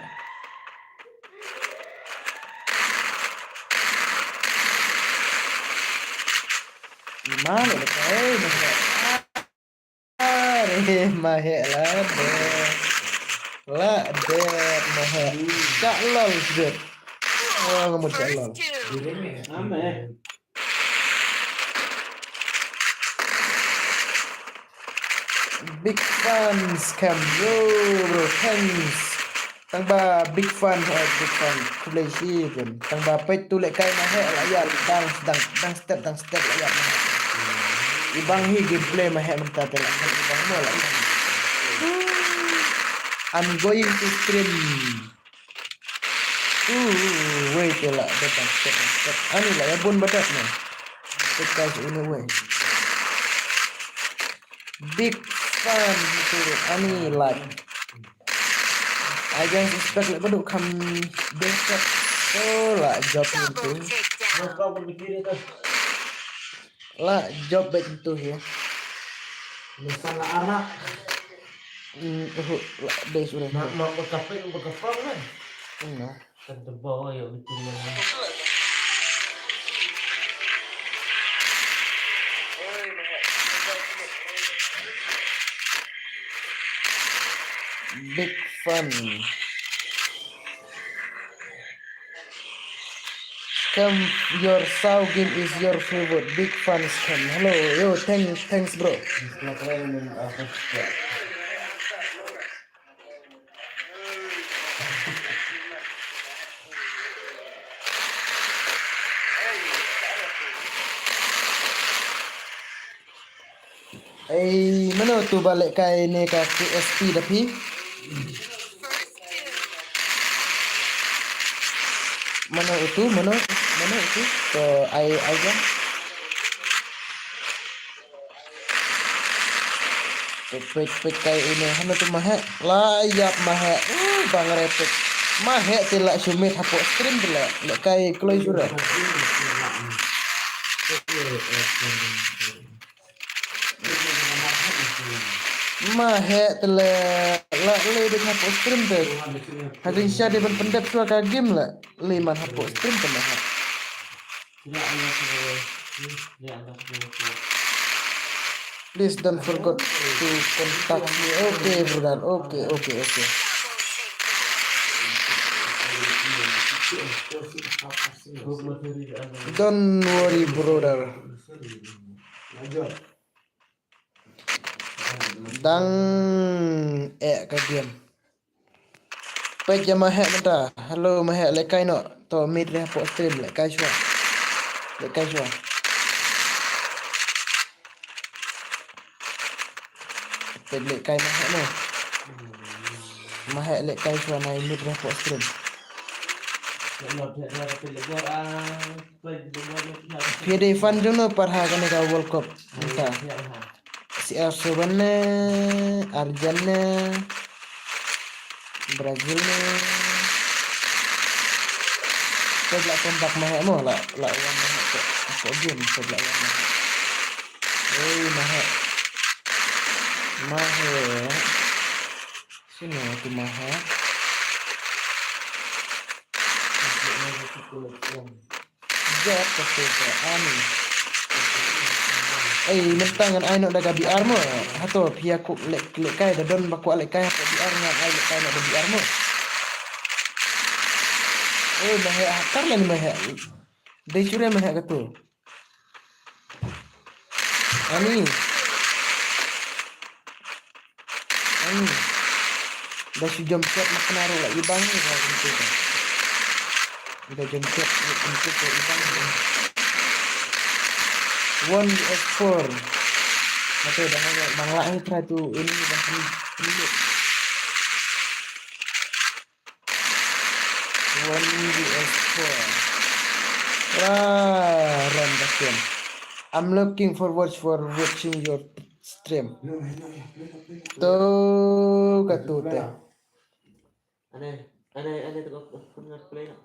Mana lekai mahe. Are mahe la de mahe. Cak lol sudah. Oh ngemut cak lol. First two. Ame. Big fun scam bro thanks. Tang ba big fun kulai si pun. Tang ba pet tu lekai mahe la ya dang step la ya. Ibang hi gameplay mahe mentah telah ibang mo la. I'm going to stream. Wait lah, datang step. Ani lah ya bun badat ni. Tekas ini way. Big fun itu ani like. I don't expect like baduk kam besok. Oh lah job itu. Double takedown. Kau berpikir itu. Lah job itu ya. Misalnya anak. Lah deh sudah. Nak berkaping kan? Nah. Kan terbawa ya betul yang. Big fun. Scam your saw game is your favorite. Big fun scam. Hello, yo, thanks bro. Mana tu balik kai ni ke PSP tapi? First two. Mana itu? So I aja. Pet kai ini hana tu mahe. Layak mahe. Bang repet. Mahe tilak sumit hapok stream tilak. Lek kai close sudah. Mahe tilak lak le de hapok stream tu. Hadin syah de pendep suara ka game lah. Le man hapok stream tu mahe. Please don't forget to contact me. Okay, brother. Okay. Don't worry, brother. Dang ka game. Page mahe mata. Hello mahe lekai no. To meet re hapok stream lekai shua. Lek kai mahe no. Mahe lek kai shua nai meet re hapok stream. Pede fan jono parha kane ka World Cup. Entah. CR7 ne, Arjan ne, Brazil ne. Sebelak kontak mahe mo la wan mahe ko game sebelak wan mahe. Mahe. Sini tu mahe. Jat ke ani. Mentangan ai nak daga biar mo. Hato pia ku lek kai da don baku lek kai hapo biar nya ai lek kai nak da biar mo. Mahe akar lah ni mahe. Dai cure mahe ka tu. Ani. Dah si jam set nak naruh lagi bang ni kalau gitu kan. Dah jam set untuk ibang. 1x4. Maka dah bang lah try tu ini bang ni. 1x4. Run kasihan. I'm looking forward for watching your stream. Tuh katu teh. Ada tengok play nak.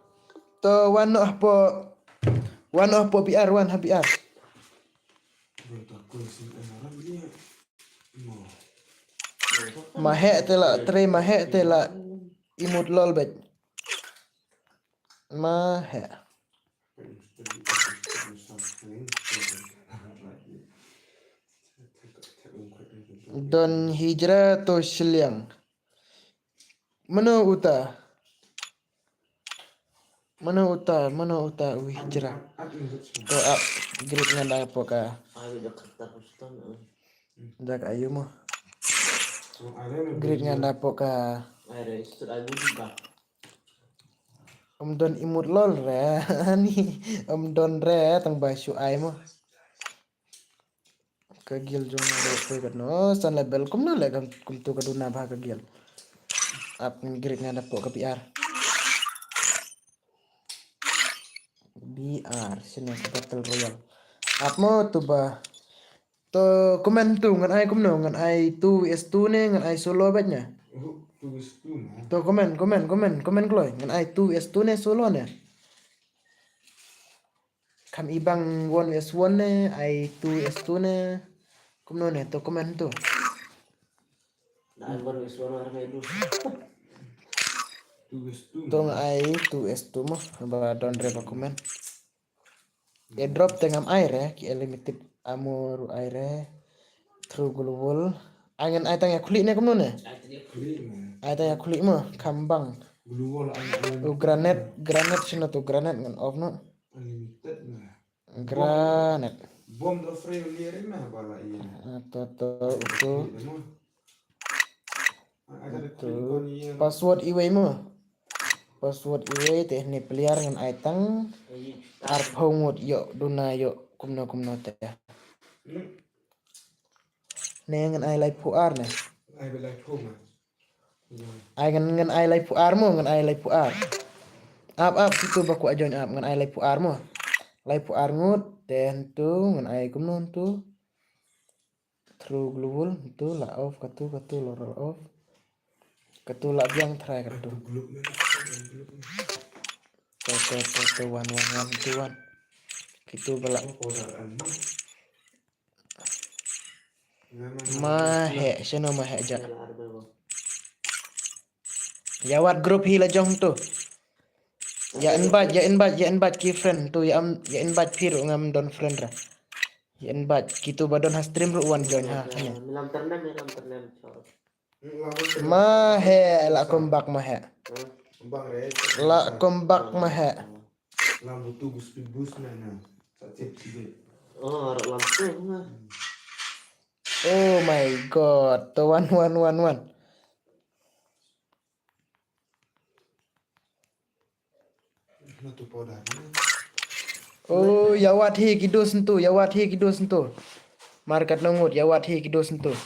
Tuh one apa PR. Mahe tela imut lol bet. Mahe. Don hijrah to Shiliang. Mana uta? Mana uta hijrah. To up grade nga dapo ka. Ayo Jakarta Houston. Jak ayo mo. Ada Grade nga dapo ka. Ayo itu aku juga. Don imut lol re. Ani Don re tang basu ay mo. Kagil jong re kat no san level kum no le kum tu kaduna bah kagil. Up grade nga dapo ka PR. BR sini Battle Royale. Up mo tu ba. To komen tu ngan ai kum no ngan ai 2s2 ne ngan ai solo batnya. tulis tu mah. To komen kloy ngan ai 2s2 ne solo ne. Kam ibang 1s1 ne ai 2s2 ne. Kum no ne to komen tu. Nah, baru suara orang itu. Tulis tu. To ngan ai 2s2 mo ba don re ba komen. Ya drop tengam air ki limited amur air true global. Angan ai tanya kulit ne kum no ne. Klik mah. Ai tanya kulit mo kambang. Global Granat sino to granat ngan off no. unlimited mah. Granat. Bom do frame lirik mah bala iya. Atau itu Ada itu klik iya. password iwe mo. Password iwe teknik peliar ngan aitang arphongut yo duna yo kumno teh. Ne ngan ai lai puar ne. Ai belai mah. Ai ngan ai lai puar mo ngan ai lai puar. Ap itu baku ajon ap ngan ai lai puar mo. Lai puar ngut ten tu ngan ai kumno tu. True global itu la off katu lorol off. Katu la biang try katu. Gluk mah. To 111 itu one. Gitu balak Podaran mah. mahe sino mahe ja. Yawat grup hila jong tu. Ya invite ki friend tu ya invite piro ngam don friend ra. Ya invite gitu badon ha stream ru one join ha hanya. Milam ternem. Mahe la kombak mahe. Bang re. La kombak mahe. Lambu tu speed boost mana. Sacet tiga. Oh, orang langsung. Oh my god, to 1111. Nah tu podaran. Oh, yawat hi kido sentuh. Market nongut yawat hi kido sentuh.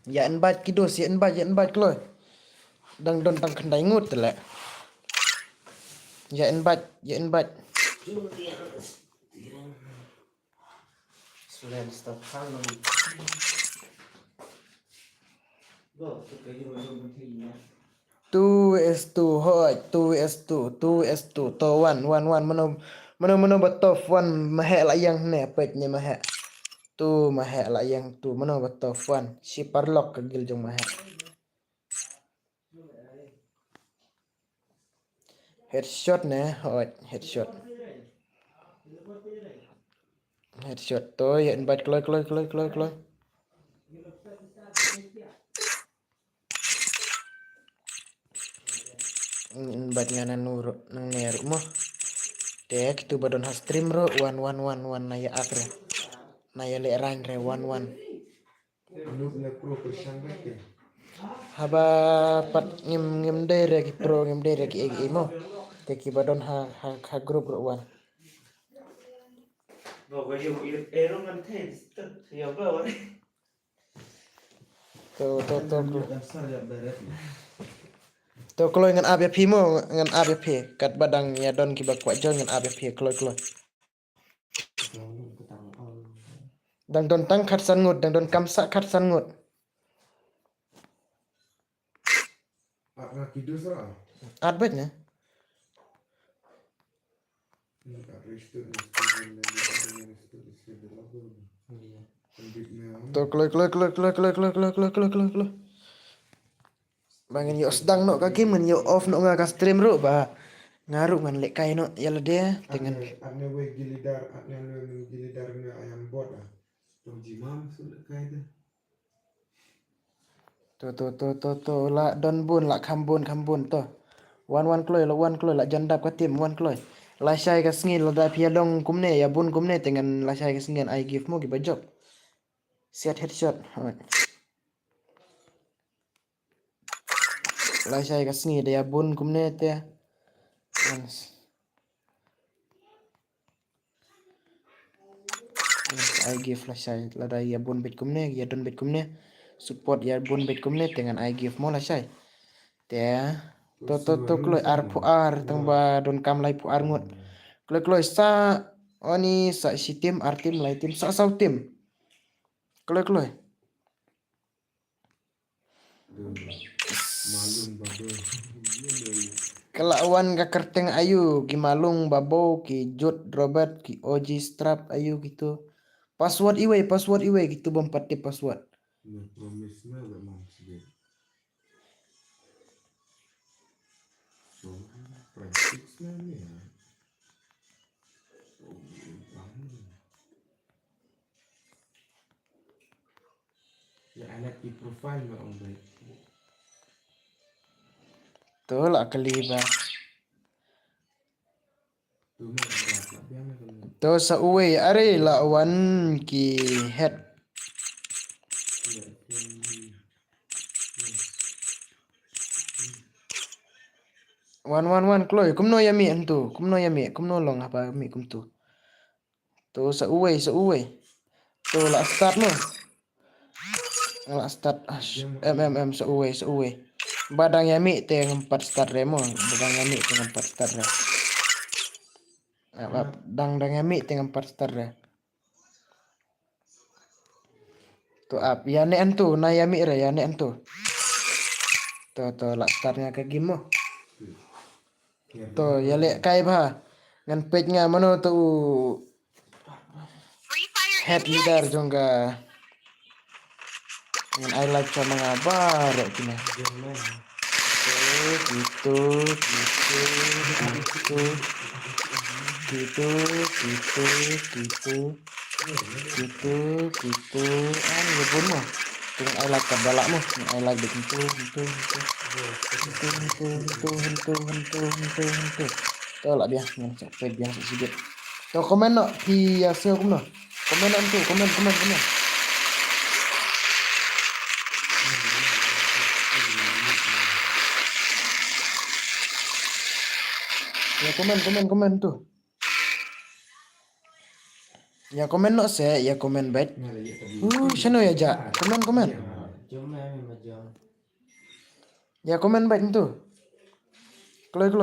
Ya invite kidos, ya invite kloy. Dang don tang kendai ngut tele. Ya invite. Sudah stop halo. Go, kayak gimana? 2s2 hoi 2s2 to 1 mano batof 1 mahe la yang ne pet ne mahe tu mahe la yang tu mano batof 1 si parlok kagil jong mahe headshot ne hoi headshot to ya invite kloy invite ngana nuro nang neru mo dek itu badon ha stream ro 1111 naya akre naya le rang re 11 Lu na pro persian ke. haba pat ngim dere ki pro ngim dere ki egi mo teki badon ha grup ro wan Go yung ero man taste. Ya ba wala. to Dasar ya beret. to kloy ngan ABP mo ngan ABP kat badang ya don ki bakwa jon ngan ABP kloy dang don tang khat san ngut dang don kamsa khat san ngut Nak kidus lah. at bet ne to kloy bangin yo sedang no kaki men yo off no nga ka stream ro ba ngaru man lek kai no ya lede dengan Ane we gilidar, ane we gilidar ne ayam bot ah. Tong jimam sudah kayak Tu la don bun la kham bun tu. Wan kloi la jandap ka tim wan kloi. La syai ka sngin la da pia dong kumne ya bun kumne dengan la syai ka sngin I give mo gi bajok. Set headshot. Alright. La syai ka sngin ya bun kumne te. Yes. I give la syai la da ya bun bit kumne ya don bit kumne. Support ya bun bit kumne dengan I give mo la syai. Te to kloi ar pu ar tang ba don kam lai pu ar ngut. Kloi sa oni sa si tim ar tim lai tim sa sau tim. Kloi. malum babo. Kelawan ka kerteng ayu ki malung babo ki jut Robert ki OG strap ayu gitu. Password iwe gitu bompati password. Nah, promise na gak mau sedih. So, praktis na niya. Ya anak di profile na ang baik. Tuh lah kaliba. Tuh na berat biar na kami. Tuh sa uwe are lawan ki head. Ya, Wan kloy kumno yami antu kumno long apa mi kumtu. Tuh sa uwe. Tuh lah start no. Lah start sa uwe. Badang yami te empat start remo badang yami te empat start re. Dang yami te empat start re. Tuh up ya ne antu na yami re ya ne antu. Tuh lah startnya ke game mo. Tuh ya le kai ba ngan page nga mano tu Free Fire head leader jongga ngan I like sama ngabar kini. Gitu. An ngebun mo. Dengan I like kabalak mo. I like begitu. Tuh lah dia ngan sampai dia sedikit. Tuh komen no di hasil kum no. Komen tu, komen. Ya komen tuh. Ya komen no se, ya komen baik. Sino ya ja? Komen. Ya komen baik tuh. Kloy.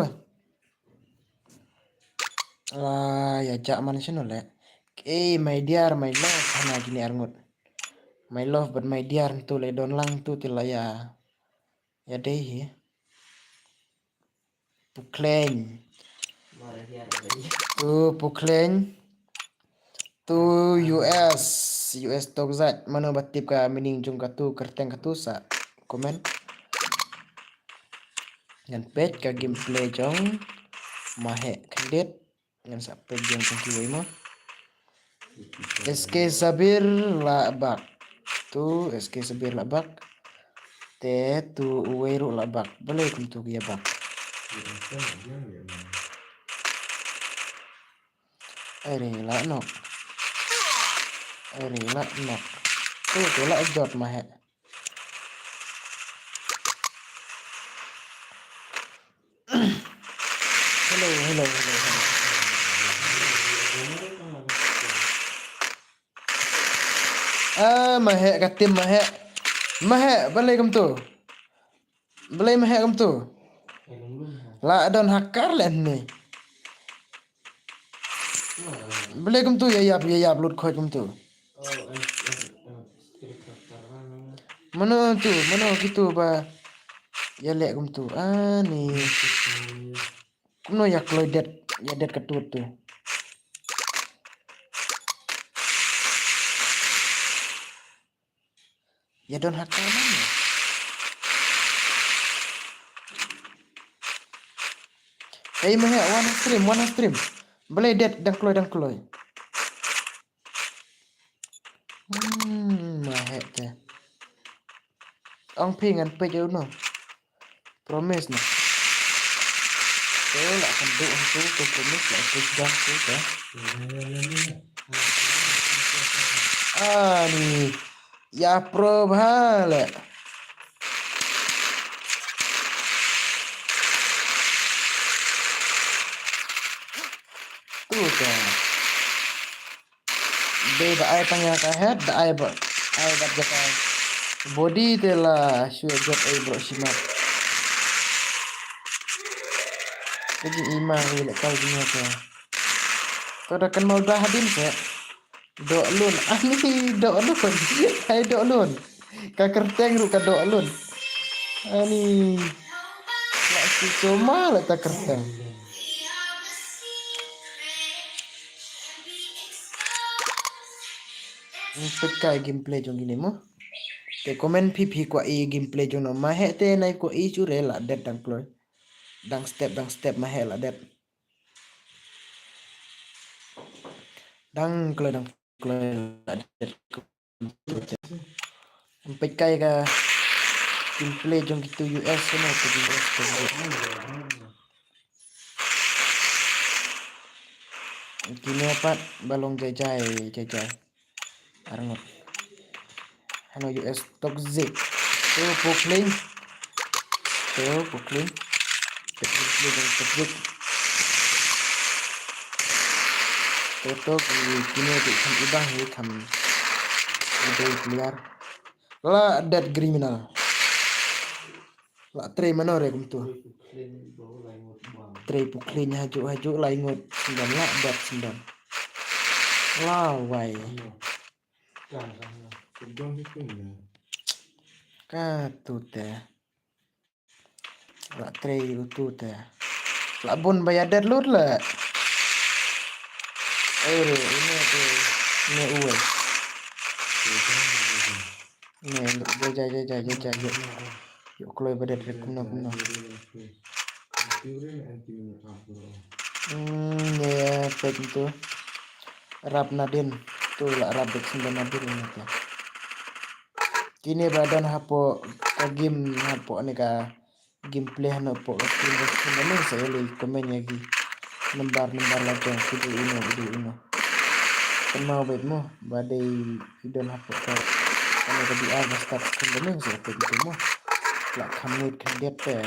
Ya ja man sino le. My dear, my love, hana gini arngut. My love but my dear tuh le don lang tuh tila ya. Ya deh. Pukleng. Tuh pukleng. Tuh US tokzat mana batip ka mining jung ka tu kerteng ka tu sa komen. Ngan page ka gameplay jong mahe kredit ngan sa page jong kiwai mo. SK Sabir labak. Tu SK Sabir labak. Te tu uweru labak. Boleh kuntu ya bak. Rela no. Tu lah jot mahe. Hello. Mahe katim mahe. Balai kum tu. Balai mahe kum tu. La don hakar len ni. Balai kum tu ya yap lut khoj kum tu. Mana gitu ba. Ya lek kum tu. Ni. Kuno ya kloy det ketut tu. Ya don hakar mana? Mahe one stream. Balai det dang kloy. Mahek teh. Ong phi ngan pe jauh no. Promise no. Tôi lại còn độ tôi promise lại tôi đang tôi teh. Nih. Ya pro bhale. Tuh teh. Đây đã ai tanya ka head, đã ai bắt jaka body tela sure job ai bro simak. Jadi imang ile kau dunia ke. Kau dah kenal dah hadim se. Dok lun. Ni dok lun. Hai dok lun. Ka kerteng ru ka dok lun. Ani. Lak si cuma lah ta kerteng. Pekai gameplay jong gini mo. Te komen pipi kwa i gameplay jong no mahe te nai kwa i chure la det dang ploy. Dang step mahe la det. Dang kloy la det. Pekai ka gameplay jong gitu US no to US to. Kini apa balong jajai. Arangot. Hano US toxic. Tuh pukling. Toxic. Toto kini tu kan ibang he kam. Udah clear. La dead criminal. La tray manore kum tu. Tray pukling haju la ingot 9 la dead 9. La wai. Ka tu teh. La tray tu teh. La bun bayar dead lut la. Ini tu. Ini uwe. Ini jaja. Yuk keluar pada kumna. Ya pek itu. Rap Nadin. Tu lah rap dek 9 Nadin ini tu. Kini badan hapo ka game hapo ni ka gameplay hano po ini saya lagi komen lagi lembar lagi video ini kan mau bet mo badai idon hapo ka kana ka biar start komen saya begitu mo la kamit kan dia pe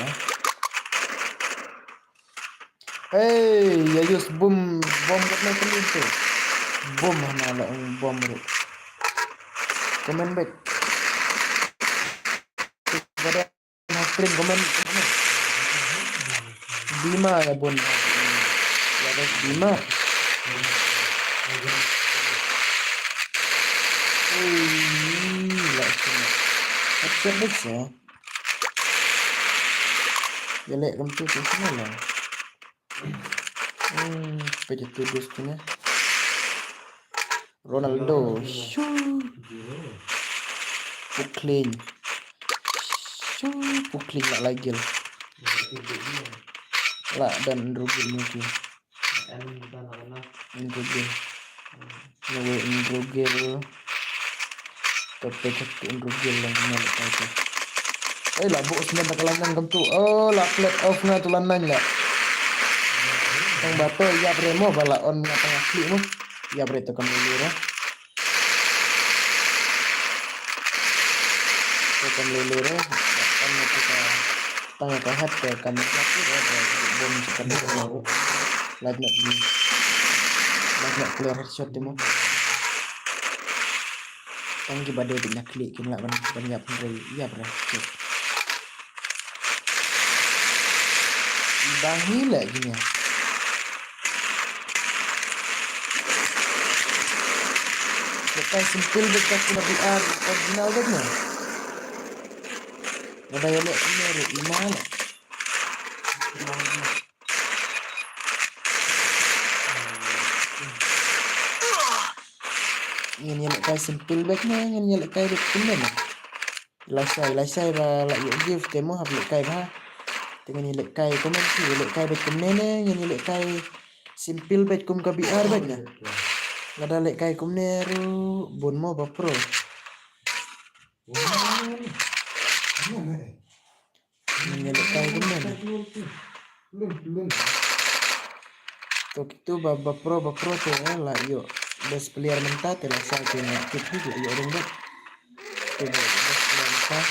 hey ya yus bom kat na tu bom hana la bom ru komen bet pada print komen Bima ya bun ya ada Bima langsung headset ya jelek kamu tuh semua lah pejat tudus punya Ronaldo Pukling lah lagi lah dan Rugil mungkin Rugil tapi Rugil yang nyala itu lah bu sebentar kelanang kamu tuh lah flat off na tulanang lah yang batu ya bremo bala on na tengah klik mo ya bre to kan lelera on kita tengah kahat ke kan jatuh bom sekan baru lagi nak clear headshot demo tanggi badai di nak klik kin lah banyak dari ya bre bangi lagi ni lepas simple dekat lebih original dah ni ada yang lihat ni iman ini lepas simple back ni ini lepas dekat kemen lasai ba la yuk give temo hab lekai ba dengan ni lekai komen si lekai back kemen ni ini lekai simple back kum ka biar back ni Ada lek kai kum neru bon mo ba pro. Lek kai kum nen. Belum. Tok itu ba pro te lah yo. Best player mentat te lah sa te na tip lah yo ring dek. Te best player mentat.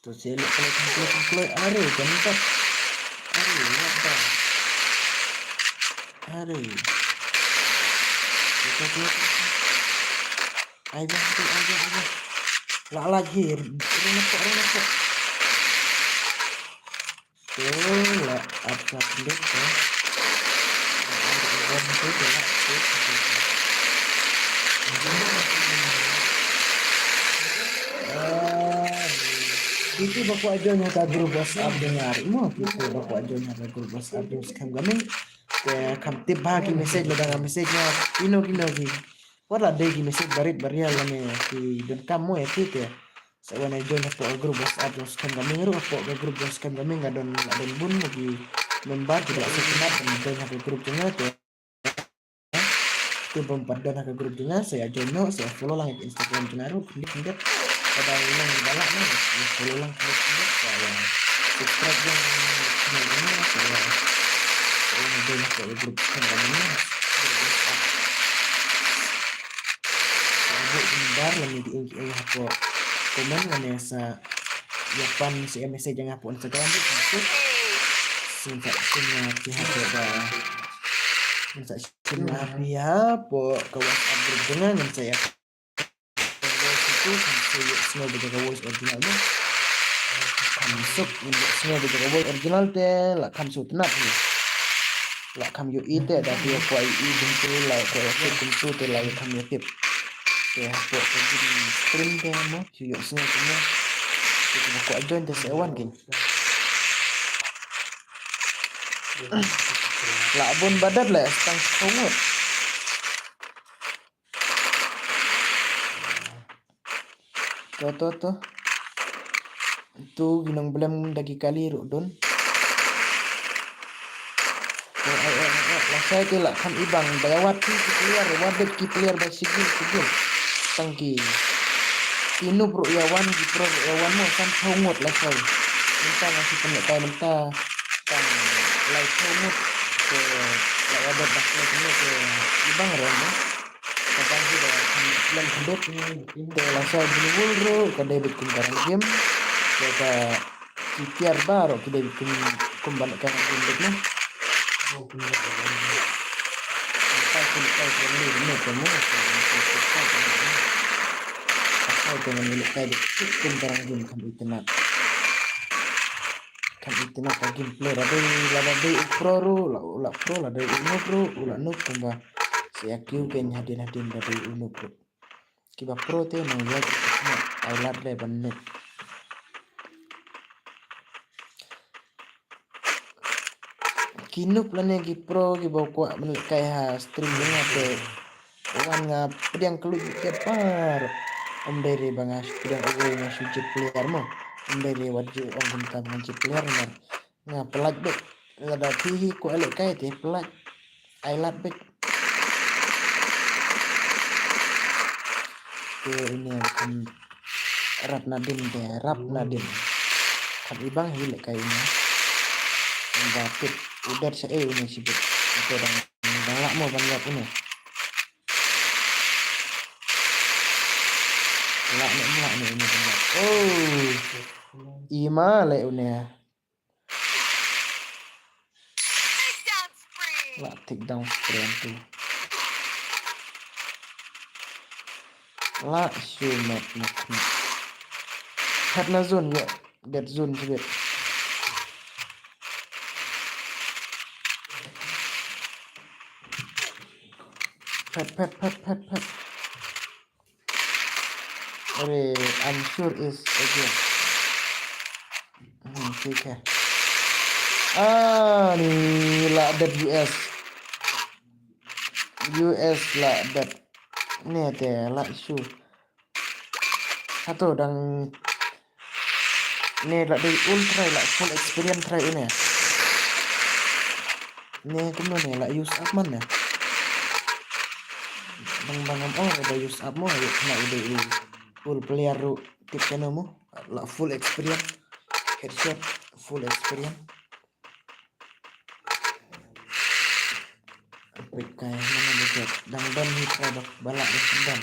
Tuh selek kalau are kan. Are. Aja. Lah lagi. Renep kok. Tuh lah apa pendek ya. Itu baku aja nyata grup WhatsApp dengar. Mau gitu baku aja nyata grup WhatsApp dengar sekarang kami. Kam tip bahagi message ladang message-nya kino ki. Wala degi message barit barial lame ki dan kamu ya gitu ya. Sawana join po grup WhatsApp terus kan kami ngeru po grup WhatsApp kami ngadon bun lagi membar tidak sekenap dan join grup dengar ya. Itu pempadon ke grup dengar saya join saya follow lang Instagram dengar klik pada ulang balak nih follow lang klik saya subscribe yang saya join ke grup kami membar lagi di hapo komen lagi sa yapan si message yang hapo Instagram itu singkat pihak sa pihak po ke WhatsApp grup dengan saya itu semua berjaga voice originalnya masuk untuk semua berjaga voice original teh lah kamu tenat nih lah kamu itu ada dia kuai bentuk lah kuai bentuk teh lah kamu tip teh po jadi stream teh mau yuk semua itu kuai join teh sewan kin lah abon badat lah setang setengah Tuh. Itu ginang belum dagi kali rudon. Lah saya kelak kan ibang bayawat ki player wadet ki player basigil sigil. Tangki. Inu bro yawan ki pro yawan mo kan sungut lah saya. Minta ngasih pendapat minta kan like sungut ke wadet basle ke ibang ron. Kadang sudah bulan kedot ini langsung dulu bro kada bikin barang game kita kipiar baru kita bikin kembali ke game nih ini kamu asal dengan milik kayak bikin barang game kan itu nak gameplay ada pro ada uno pro ulah nuk kembali saya kyu kayaknya hadin dari unu pro kiba pro teh mau ya ailat le bannet kinup lane ki pro ki bawa kuat menit kayak streaming apa wan ngap pedang keluar kepar dari bangas pedang away masih player mo dari wajib orang tentang masih player ngap pelat bet ada pihi ku elok kayak teh pelat ailat bet ini kan rap nadim kan ibang hilik kayaknya batik udah saya ini sih bet itu dan lak mau banyak ini lak nih ini banyak ima le ini take down sprint tuh lah sumet karena zone ya dead zone juga pet I'm sure is again ठीक है nih lah dead US lah dead nih teh lah isu satu dan nih lah dari ultra lah full experience try ini Nè cũng nó này là use up man nè. Bang ada use up mo na udah full player ru tip channel mo la full experience headshot full experience. Quick kayak mana betul dan hit bak balak dan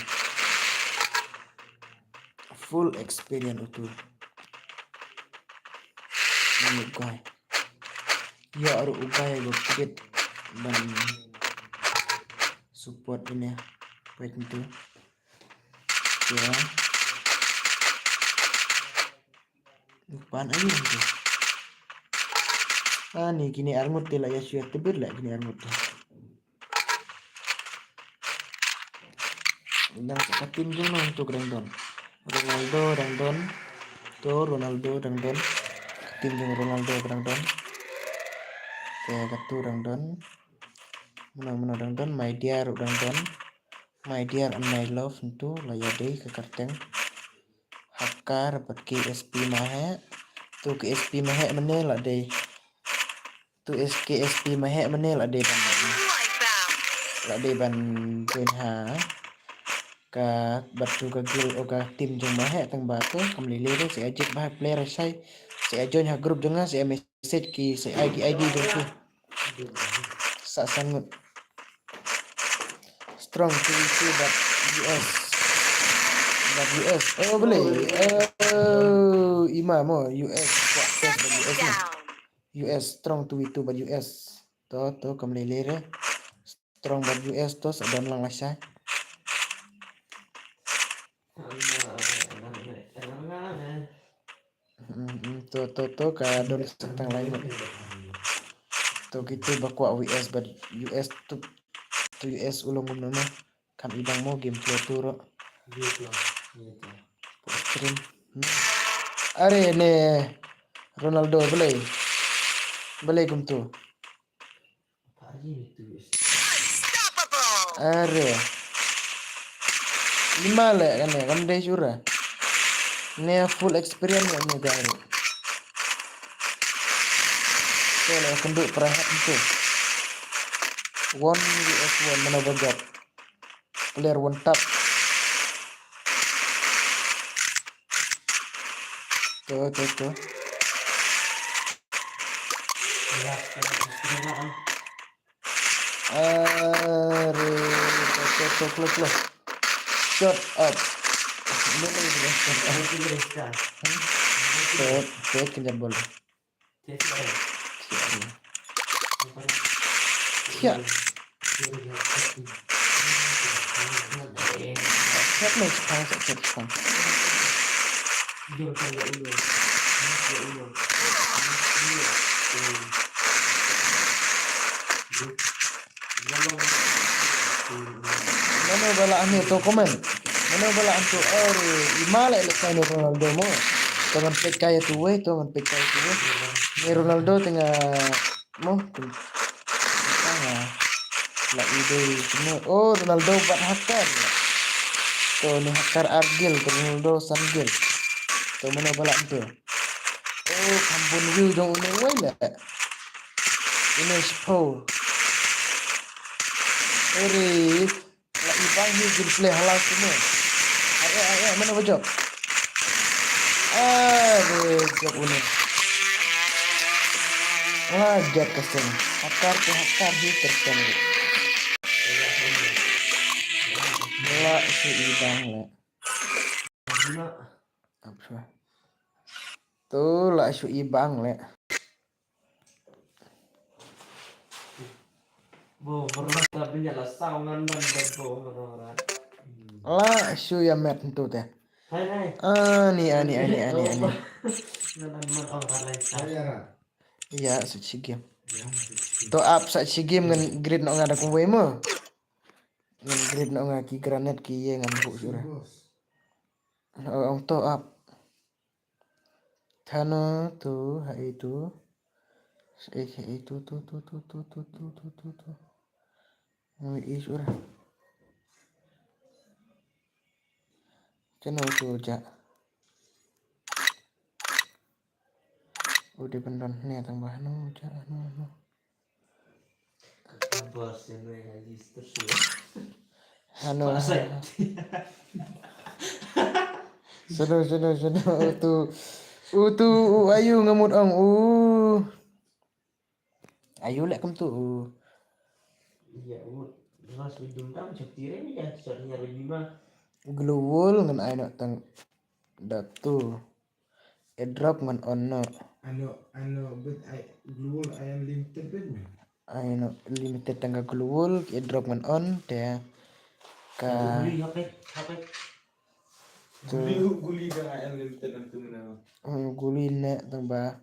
full experience itu. Ini guys. Ya aru upaya gue kredit dan support ini ya baik itu ya depan aja itu nih gini armut lah ya syuat tebir lah gini armut dan sepatin dulu untuk Randon Ronaldo Randon tim dengan Ronaldo Randon kayak kartu Randon mana Randon my dear Randon my dear and my love itu layar deh ke karteng hakar dapat KSP mahe tu KSP mahe mana lah deh tu KSP mahe mana lah deh Like that. lah deh ban join ha ka batu ka gil o ka tim jong mahe tang batu kam lile deh si ajit bah player sai si join ha grup jonga si message ki si ID jong tu sa sangut strong to but US oh boleh imam US Shut down. US strong to itu but US to kamlele strong but US to sadam lang lasya to ka don tang lain to gitu bakwa US but US to US ulung nama kam ibang mo game play turo Gitu. stream are ne Ronaldo boleh kum tu Apa aja itu guys. Unstoppable. are lima le kan ya kam deh syura ne full experience ya ne baru so le kenduk perahat itu one US one mana bagat player one tap tuh Ya, kan. are tuh shut up Itu guys kan. tuh kejar bola ya siap nih sekarang mana balaan itu komen mana balaan tuh imale lekai Ronaldo mo tangan PK itu tangan PK itu ni Ronaldo tengah mo tengah lah ide semua Ronaldo buat hakar tuh ni hakar Argil Ronaldo Sangil tuh mana balaan tuh kampun view dong ini lah ini Spo lah ibang ni gameplay halal semua ayo mana bajak job ini jat kesini hakar di terkena lah si ibang lah apa tuh lah si ibang lah Bo, pernah tapi nyala saungan dan bo orang-orang. lah si ya met itu teh Hai. ani Nanan man orang lain saya. iya suci game to up suci game ngan grid nak ngada kuwe mo ngan grid nak ngaki granat ki ye ngan bu sura to up thano tu hai itu tuh ini sura channel tu ja udah beneran nih tambah no ja no bos ini haji terus. Anu Pasai. sono tu ayu ngamut ong ayu lek kem tu Iya, mas ujung dam cetire ni ya soalnya lebih gluwul ngan ai nak tang dak tu drop ngan ono Ano bet ay glue ayam limited bet me. ai nak limited tangga gluwul drop ngan on te ka Beli HP. Guli kan ayam limited nanti mana. guli nek tang ba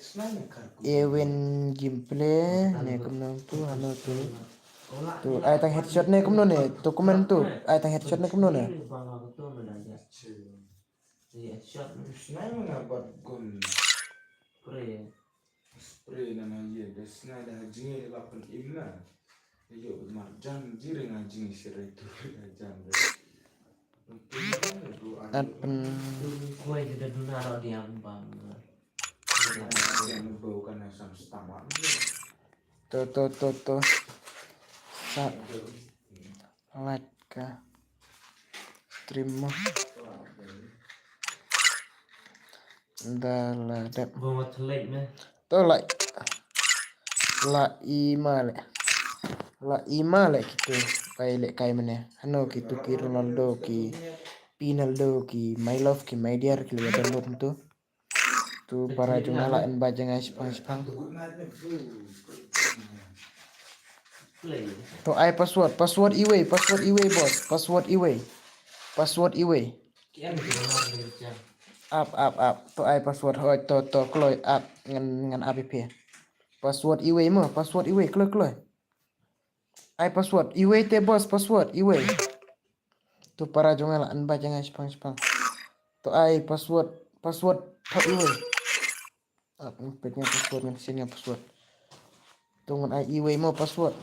Senang kan. event gameplay ne kem nang tu anu tu ai tang headshot ne kem no ne tu komen tu ai tang headshot ne kem no ne Bang aku tuh menanya. Iya, shot Senang mana buat gun pre. spray nama ye. Senang dah jingi lapan imna. Yo marjan jiring anjing sirai tu jam. apen Kue sudah dunaro di ambang. Yang bau kan asam stomach. to sa like ka stream mo dala dap Bawa telek meh. to like la ima le gitu kai le kai mene hano gitu ki Ronaldo ki Pinaldo ki my love ki my dear ki le download tu para jumala en bajang spang Play. to ai password iwe password iwe Kian dunaro di jam. up to ai password hoi to kloy up ngan app password iwe kloy ai password iwe te bos password iwe tu para jumala en bajang spang to ai password to iwe up petnya password ngan sini password tungan ai iwe mo password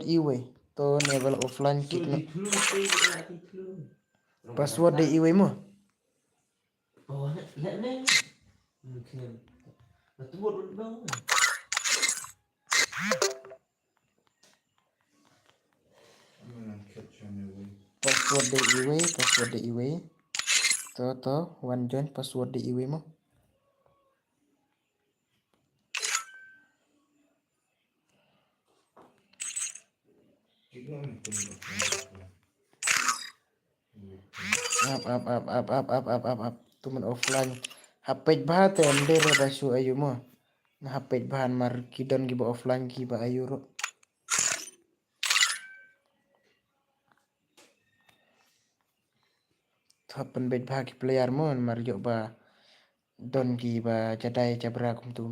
iwe to level offline kick no password de iwe mo Oh, lek neng. Mungkin. Betul buat bang. password de iwe to one join password de iwe mo up tuman offline hapej bahat ender basu ayu mo na hapej bahan mar kidon giba offline giba ayu ro hapen bej bahaki player mo mar yo ba don giba jadai jabra kum tu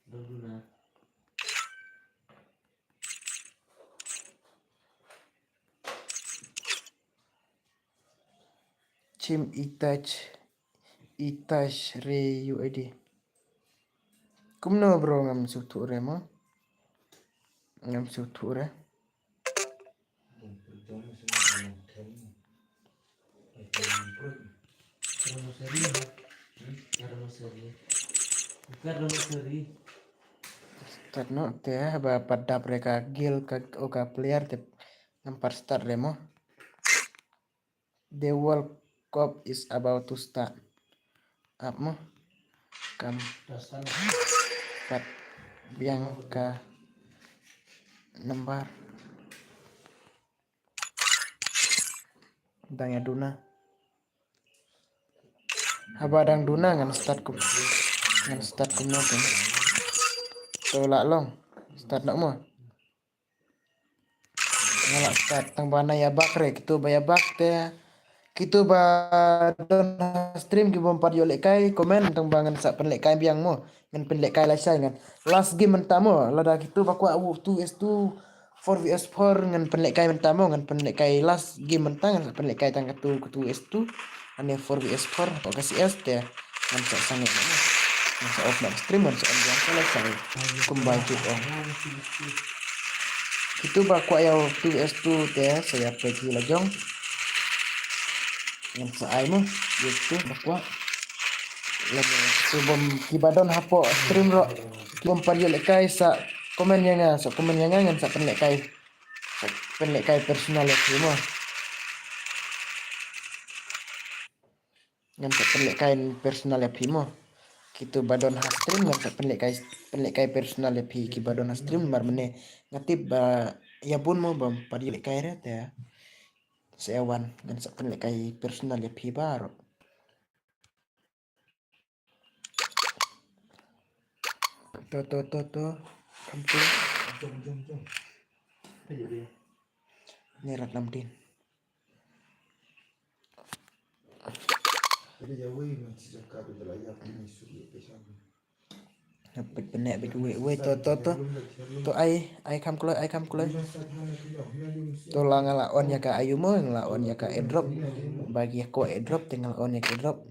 Don't do that. Chim Itash re UID kumno bro ngam sutu re mo ngam sutu re no te ba pada mereka gil ka oka player te ngampar start re mo the World Cup is about to start up mo kam pat biang ka nembar dangya duna habadang duna ngan start kum no kan tolak long start nak mo ngalak start tang bana ya bakre gitu baya bak te gitu ba don stream ki bom par yo lek kai komen tang bangan sak pen lek kai biang mo ngan pen lek kai la sai ngan last game mentamo lada gitu ba kwa 2s2 4vs4 ngan pen lek kai mentamo ngan pen lek kai last game mentang ngan pen lek kai tang ketu 2s2 ane 4vs4 kok kasih s te ngan sak sangat ngan sak off stream ngan sak biang selesai kembali oh itu ba kwa ya 2s2 te saya pergi lajong ngan sa ai mo gitu bakwa lagi sebelum kibadon hapo stream ro kibom pariyo lekai sa komen yang sa komen yang ngan sa penlekai personal mo ngan sa personal mo gitu badon ha stream ngan sa penlekai personal kibadon ha stream mar mene ngatib ba ya bun mo bam pariyo lekai ret ya sewan ngan sa penlekai personal baro to kampung Jom. Ayo dia. nerat namdin Jadi jauh ini masih cakap betul ayah ini sudah pesan. Hapit benek bik we to ai kam kulo to la ngala on ya ka ayu mo ngala on ya ka airdrop bagi ko airdrop tinggal on ya ka airdrop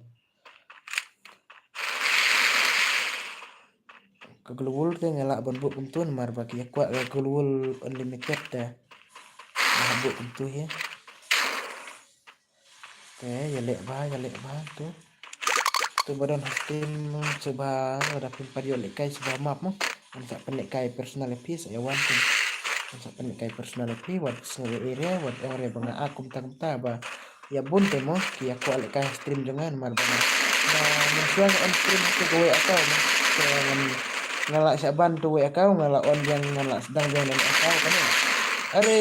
kegelul te ngala bon bu kuntun mar bagi ko kegelul unlimited te bu kuntu ya ya lek ba tu badan hakim coba ada pariyo lekai coba map mo untuk penlekai personal piece ya wan untuk penlekai personal piece wat area wat area bang akum tang ba ya bun temo ki aku lekai stream dengan mar bang mensuang on stream tu gue atau ngalak saban tu gue akau ngalak on yang ngalak sedang jangan akau kan are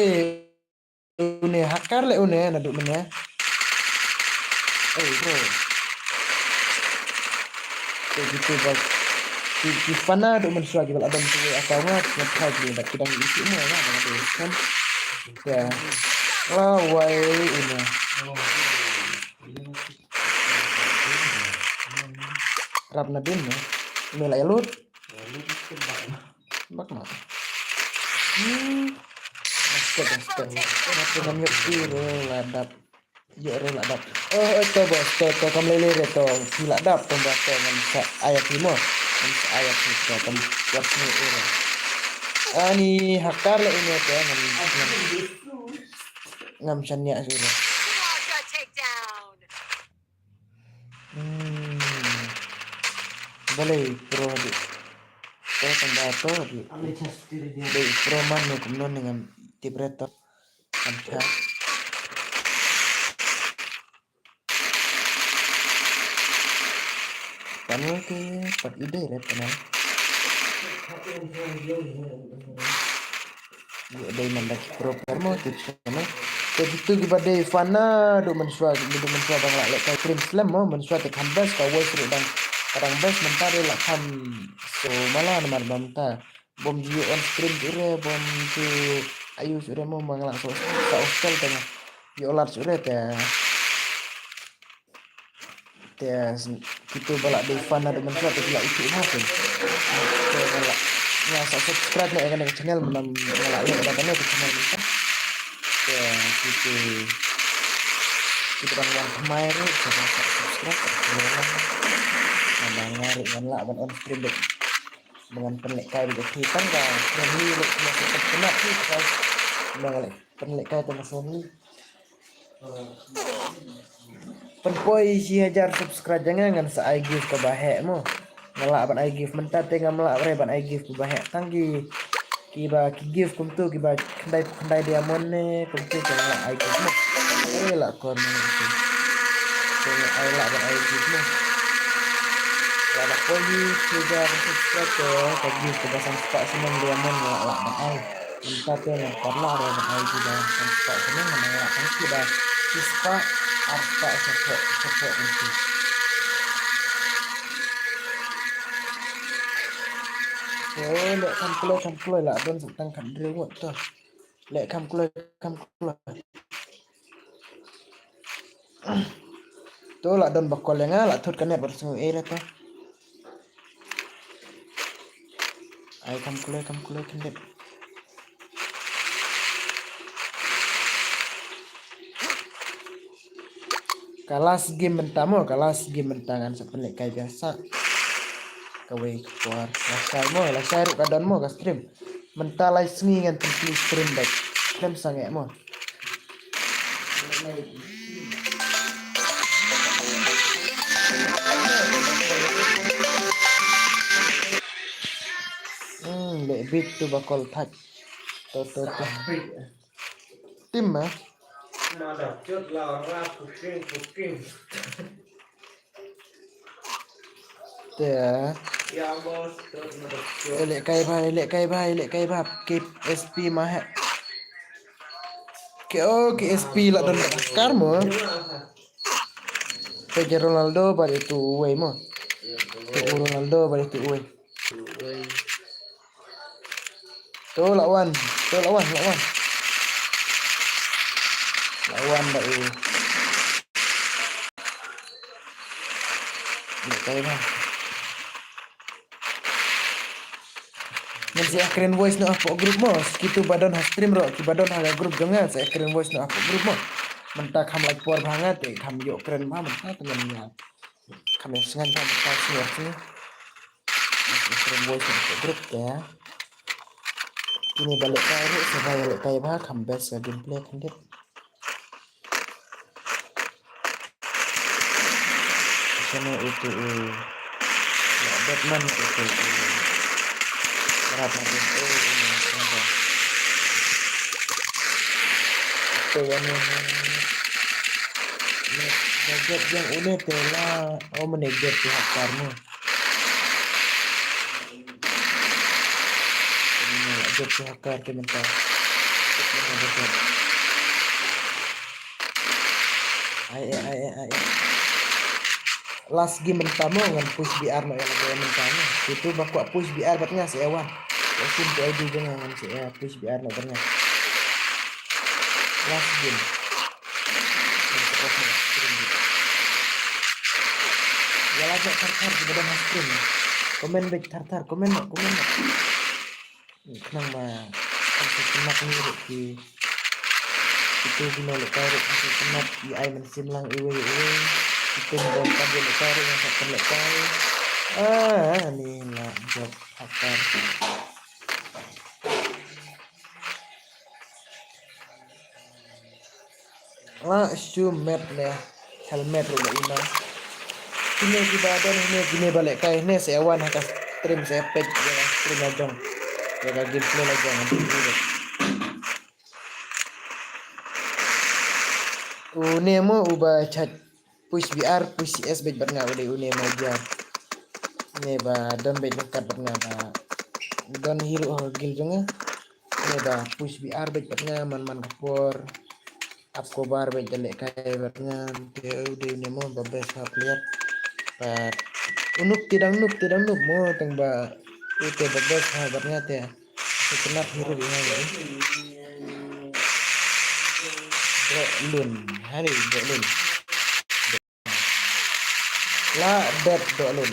une hakar le une naduk mena bro gitu bang di fana do mensua gitu adam tu akau ngat ngat dia dak kidang isi semua kan ya lawai ini rap nadin ya nilai lut bak mak basket dengan yuk ladap itu bos to kamlele to ladap pembaca dengan ayat 5 ayat itu kan buat ini ani hakar le ini ya ngam sannya sudah Quadra takedown. boleh pro di pembaca di Ambil cas diri dia. dari pro man kemudian dengan tibreto amca panel ke pat ide re panel ya dai mandak pro permo tips kana begitu gibade fana do mensua bang lek kai krim slam mo mensua te kambas ka woi sri bang kadang bas mentar la kam so malah mar bamta bom jiu on stream ire bom tu ayu sure mo mangla so ka hostel tengah yo lar sure te gitu balak di fana do mensua te la itu makin te balak ya subscribe nek kan channel menam ngalak le ada kan channel kita ya gitu kita bang kemarin coba subscribe nah nyari kan lah on stream dek dengan penlekai di hitam kan ini masih kena sih guys dengan penlekai tersebut penpoi si hajar subscribe jangan sa I give ke bahek mo ngelak ban I give mentar tengah melak re ban I give ke bahek tanggi kiba ki give kumtu kiba kendai diamond ne kumtu jangan I give mo re lah kon itu tengah I lah ban I give mo ada poli sudah subscribe ke give ke basang sepak senang diamond ngelak ban I mentar tengah karena re ban I juga sepak senang ngelak kan sudah sispa apa sepok itu lek kam kulo lah don tang kan remote to lek kam kulo to lah don bakol nga lah thut kanet bersu era to ai kam kulo kendet kalas game mentangan sepenek kayak biasa kawe keluar lasai ru kadan mo ka stream mentalai sengi ngan templi stream back stream sange mo big tu bakal touch. To. Sampai Tim ah. Madap cut lara puking. Te. Ya bos, cut madap cut. Elek kai bhai. Keep SP mah. Ke SP lah dan bakar mo. Peja Ronaldo balik tu uwe mo. Tu Ronaldo balik tu uwe. Tu lawan. Lawan dah uwe. Elek kai bhai. Nanti saya keren voice no apa grup mo. Sekitu badan has stream ro. Ki badan ada grup jangan saya keren voice no apa grup mo. Mentah kam like por banget kam yo keren mah mentah temannya. Kami sengaja mentah sini. Keren voice no apa grup ya. Ini balik kaya supaya balik kaya bah kam best gameplay kan dia. Sana itu ya Batman itu. Berapa ini contoh. Itu gadget yang unik lah. Manajer pihak karmu. Ini gadget pihak kar kita. Ay. Last game mentamo ngan push BR no yang ada mentanya. Itu bakwa push BR batnya si Ewan. Yakin tu ID dengan si push BR no batnya. Last game. Ya lagi tar di badan stream. Komen baik tar komen. Kenang mah. Aku kenak mirip di itu guna lekar aku kenak di ai mensim lang iwe. Itu bukan dia lekar yang tak lekar. Ni lah job hacker. Shoemat le helmet rumah ina. Ini di badan ini gini balik kai ini sewan hakas stream saya page ya stream lajong. Ya gameplay lajong nanti. Unemo ubah chat push BR push CS baik banget udah unemo aja. Ini ba don baik dekat banget ba don hero gil juga. Ini ba push BR baik banget man kapor. Up kobar baik jelek kayak banget. Dia udah unemo ba best player. Ba unup tidak nup mau tengba itu ba best banget ya. Kenap hero ini ya. Lun hari lun la dat lun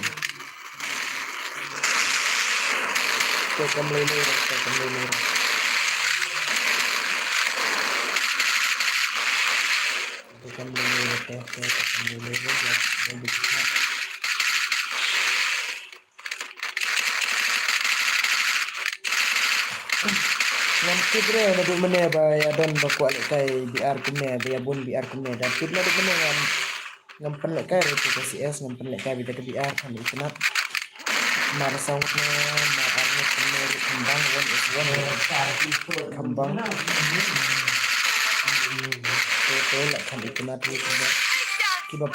tekan lelur nanti bre nadu mene ba ya dan bakwa kai BR kumne ya bun BR kumne dan kita nadu mene ngampen lek kai itu ke CS ngampen lek kai bita ke BR kan ikunat mar sautna mar arne kumne kembang one is one kembang itu lek kan ikunat itu kiba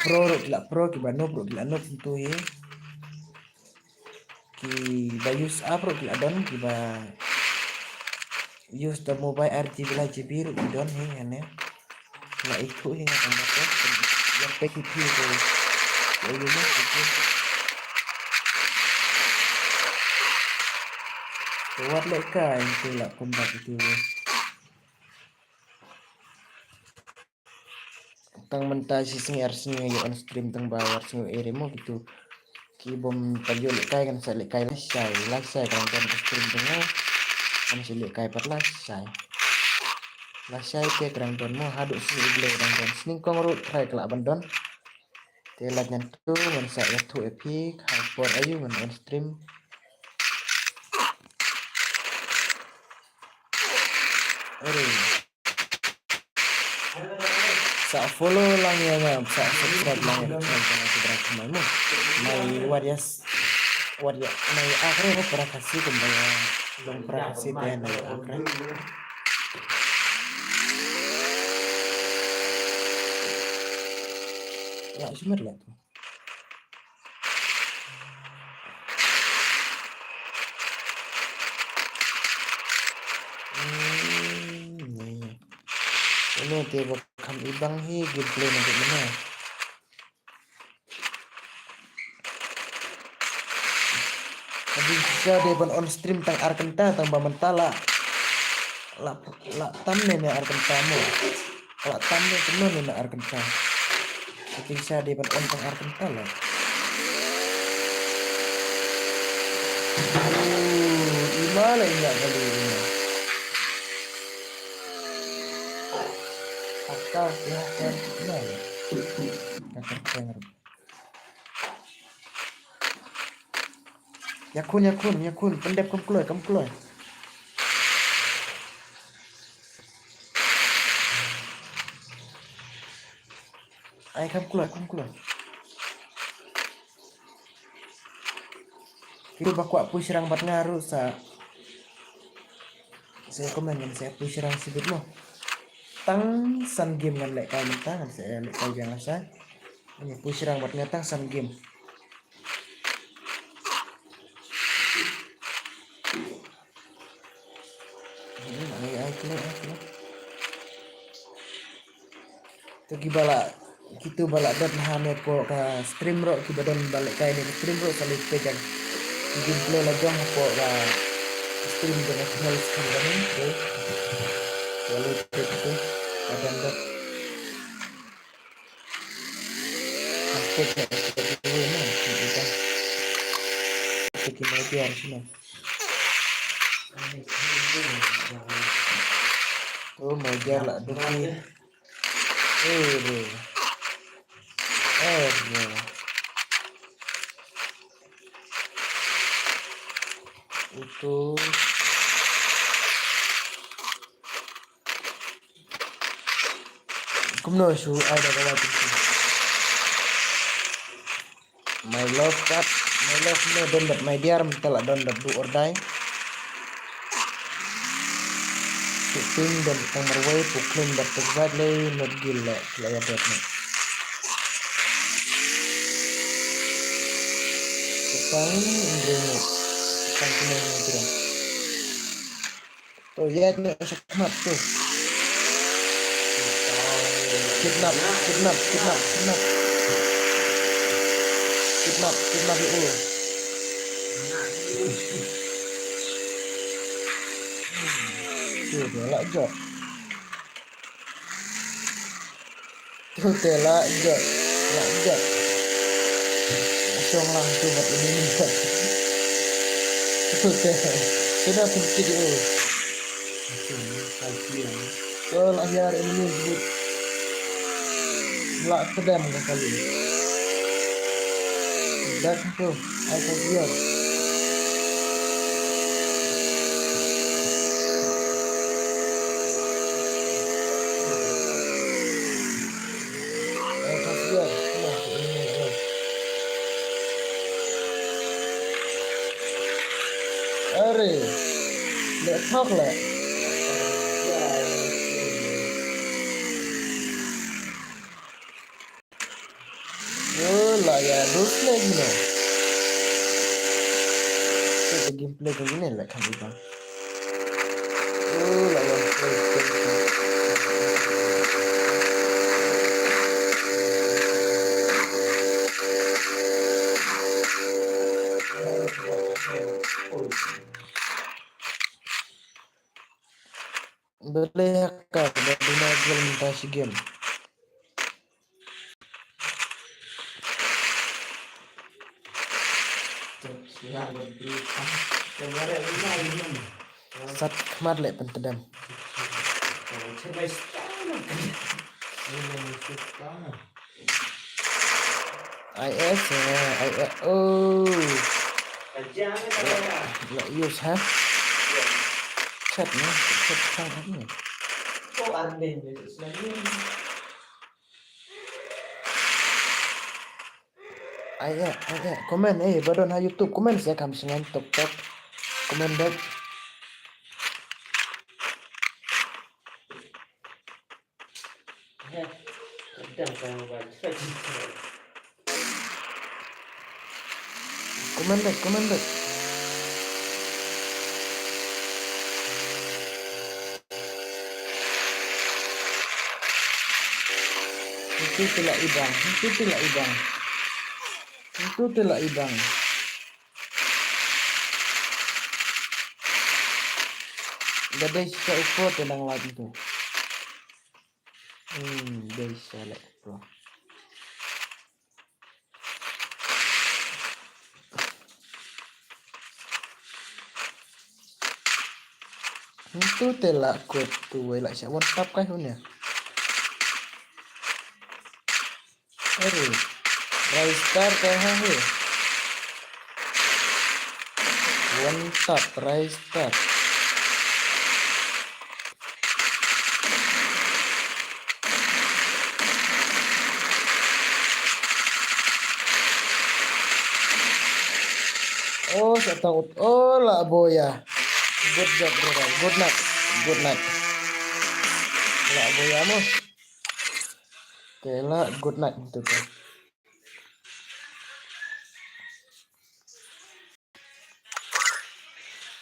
pro kiba no itu he kiba use pro kiba don kiba use the mobile RGB GB don hingga ya itu hingga tambah yang PKP itu ya itu buat mereka itu lah kombat itu tang mentah sing arsnya ya on stream tang bawar sing eremo gitu kibom tajul kai kan saya kai lasai kan stream tengah kan sili kai pat lasai ke kerang don mo haduk si ible kerang don sningkong rut try kelak bandon telat nyantu ngan saya tu epic hapor ayu ngan on stream sa follow lang ya sa subscribe lang ya channel kita berapa mai warriors Wat ya, nay akhirnya aku pernah kasih kembali, belum pernah kasih teh nay akhirnya. Ya cuma lah tuh. Nih. Ini tiba kam ibang hi gameplay nanti mana? Tadi bisa dia on stream tang Arkenta tang Bamantala. La tamne ne Arkenta mo. La tamne tenon ne Arkenta. Tadi bisa dia on tang Arkenta lah. Gimana enggak kali ini? Akal ya kan gimana? Kakak Yakun, pendep kamu keluar. Ayo kamu keluar. Itu bakwa pu serang bat ngaruh sa. Saya komen yang saya pu serang sibut mo. Tang sun game ngan lek kau mentang saya lek kau jangan sa. Ini pu serang bat ngatang sun game. Ayo. Tuh bala dot hame po ka stream ro kita don balik kay ni stream ro sa live pegang gameplay la jong po ka stream dengan channel sekarang ini lalu itu kadang dot aspek itu ini kita bikin aja harusnya tuh majar lah dulu itu kumno shu ada kawan itu my love no don't let my dear mental don't let do or die shooting dan overway puklin but exactly not gila player that me sekarang ini kantinnya gitu tuh ya ini sakmat tuh kidnap itu tuh telak jok langsung buat ini nih tuh sudah sedikit itu kalau akhir ini sebut lak kedam kali dah tuh aku biar Are, let's talk lah. Lah ya, terus lagi nih. Kita gameplay begini lah kan bang. Lah ya, boleh kan? Dari implementasi game. Sat kemar lek pentedam. IS use ha chat ini kok aneh gitu sebenarnya Ayo, komen, badon ha YouTube, komen saya kam sengan tok, komen back. Kadang saya baca Komen back. Itu tidak ibang. Gadai sa upo tenang lagi tuh. Guys, select bro. Itu telah kuat tuh, lah siapa WhatsApp kah punya? Raistar kah he? One tap, Raistar. Oh, saya tahu. Oh, lah boya. Good job, bro. Good night. Lah boya mo. Oke lah, good night itu tuh.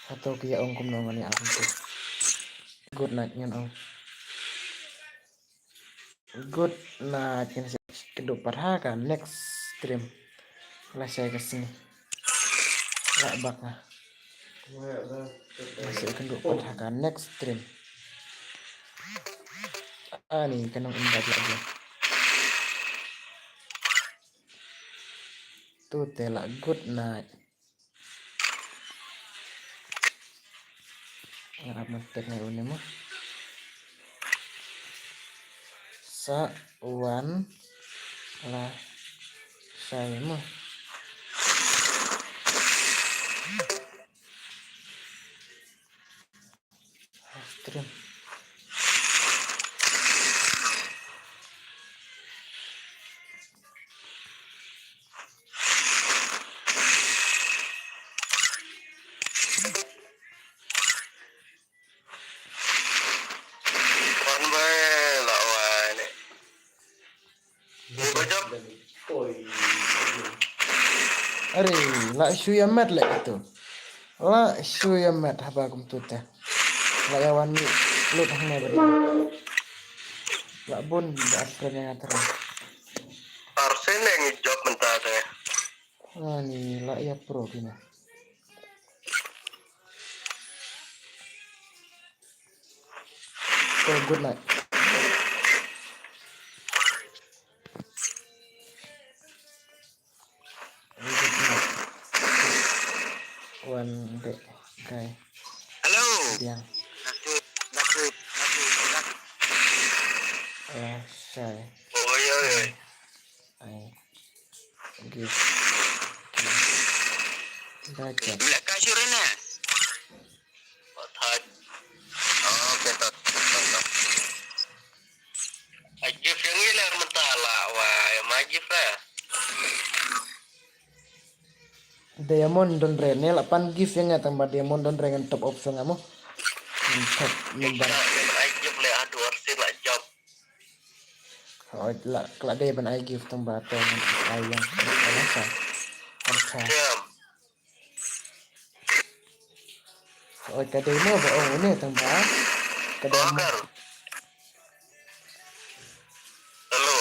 Atau kaya ongkom naman ni ako tuh. Good night yan ong. Good night yan siya. Kedua parhaka next stream. Lah saya kesini. Lah baka. Masih kedua parhaka next stream. Nih kanang imbag lagi. Tuh tela good night. Ngarap mentek ngayon mo. Sa one lah saya mah. Stream. Are, lah shuya mat lah itu. Lah shuya mat apa kum tuta. Lah yawan lut hanya beri. Lah bun dah akhirnya terus. Harusnya yang job mentade. Nih lah ya pro gini. Oh, good night. One day, okay. Halo. Yang Dakut. saya Oh iya. I give baca. Bila kasih rena. Otak. Oh, betul. Ajif yang ini lah mentala. Wah, majif lah. Diamond don rene lapan gift yang tambah diamond don rengen top option kamu. Top member. Ajif lah aduh harusnya lah job. Oh, lah kalau dia ben I give tambah to ayang apa? Apa? Jam. Oh, kada mo ba oh ini tambah. Kada mo. Bakar. Halo.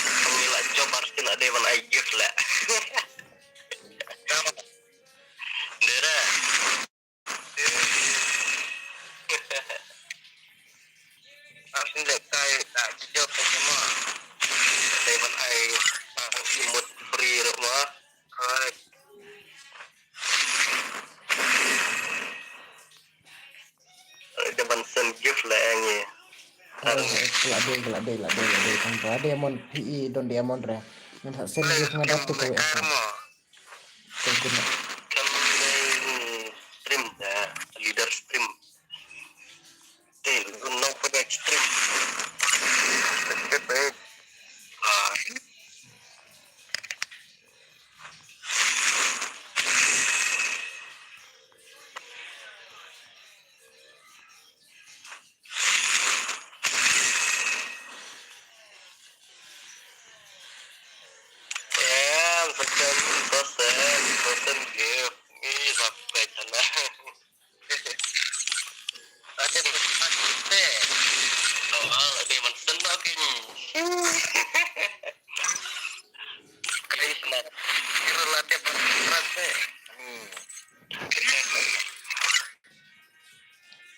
Kami lah job harusnya lah dewan ajif lah. Dera. Harusnya kayak tak job semua. Dewan ai imut free rumah. Dewan sen gift lah yang ni. Lah deh tambah diamond PE don diamond re. Ngan sen gift ngadat tu ko apa. Tengkuna. Kan stream dah, leader stream. Guna pada stream. Baik.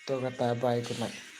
Tuh kata Abah ikut naik.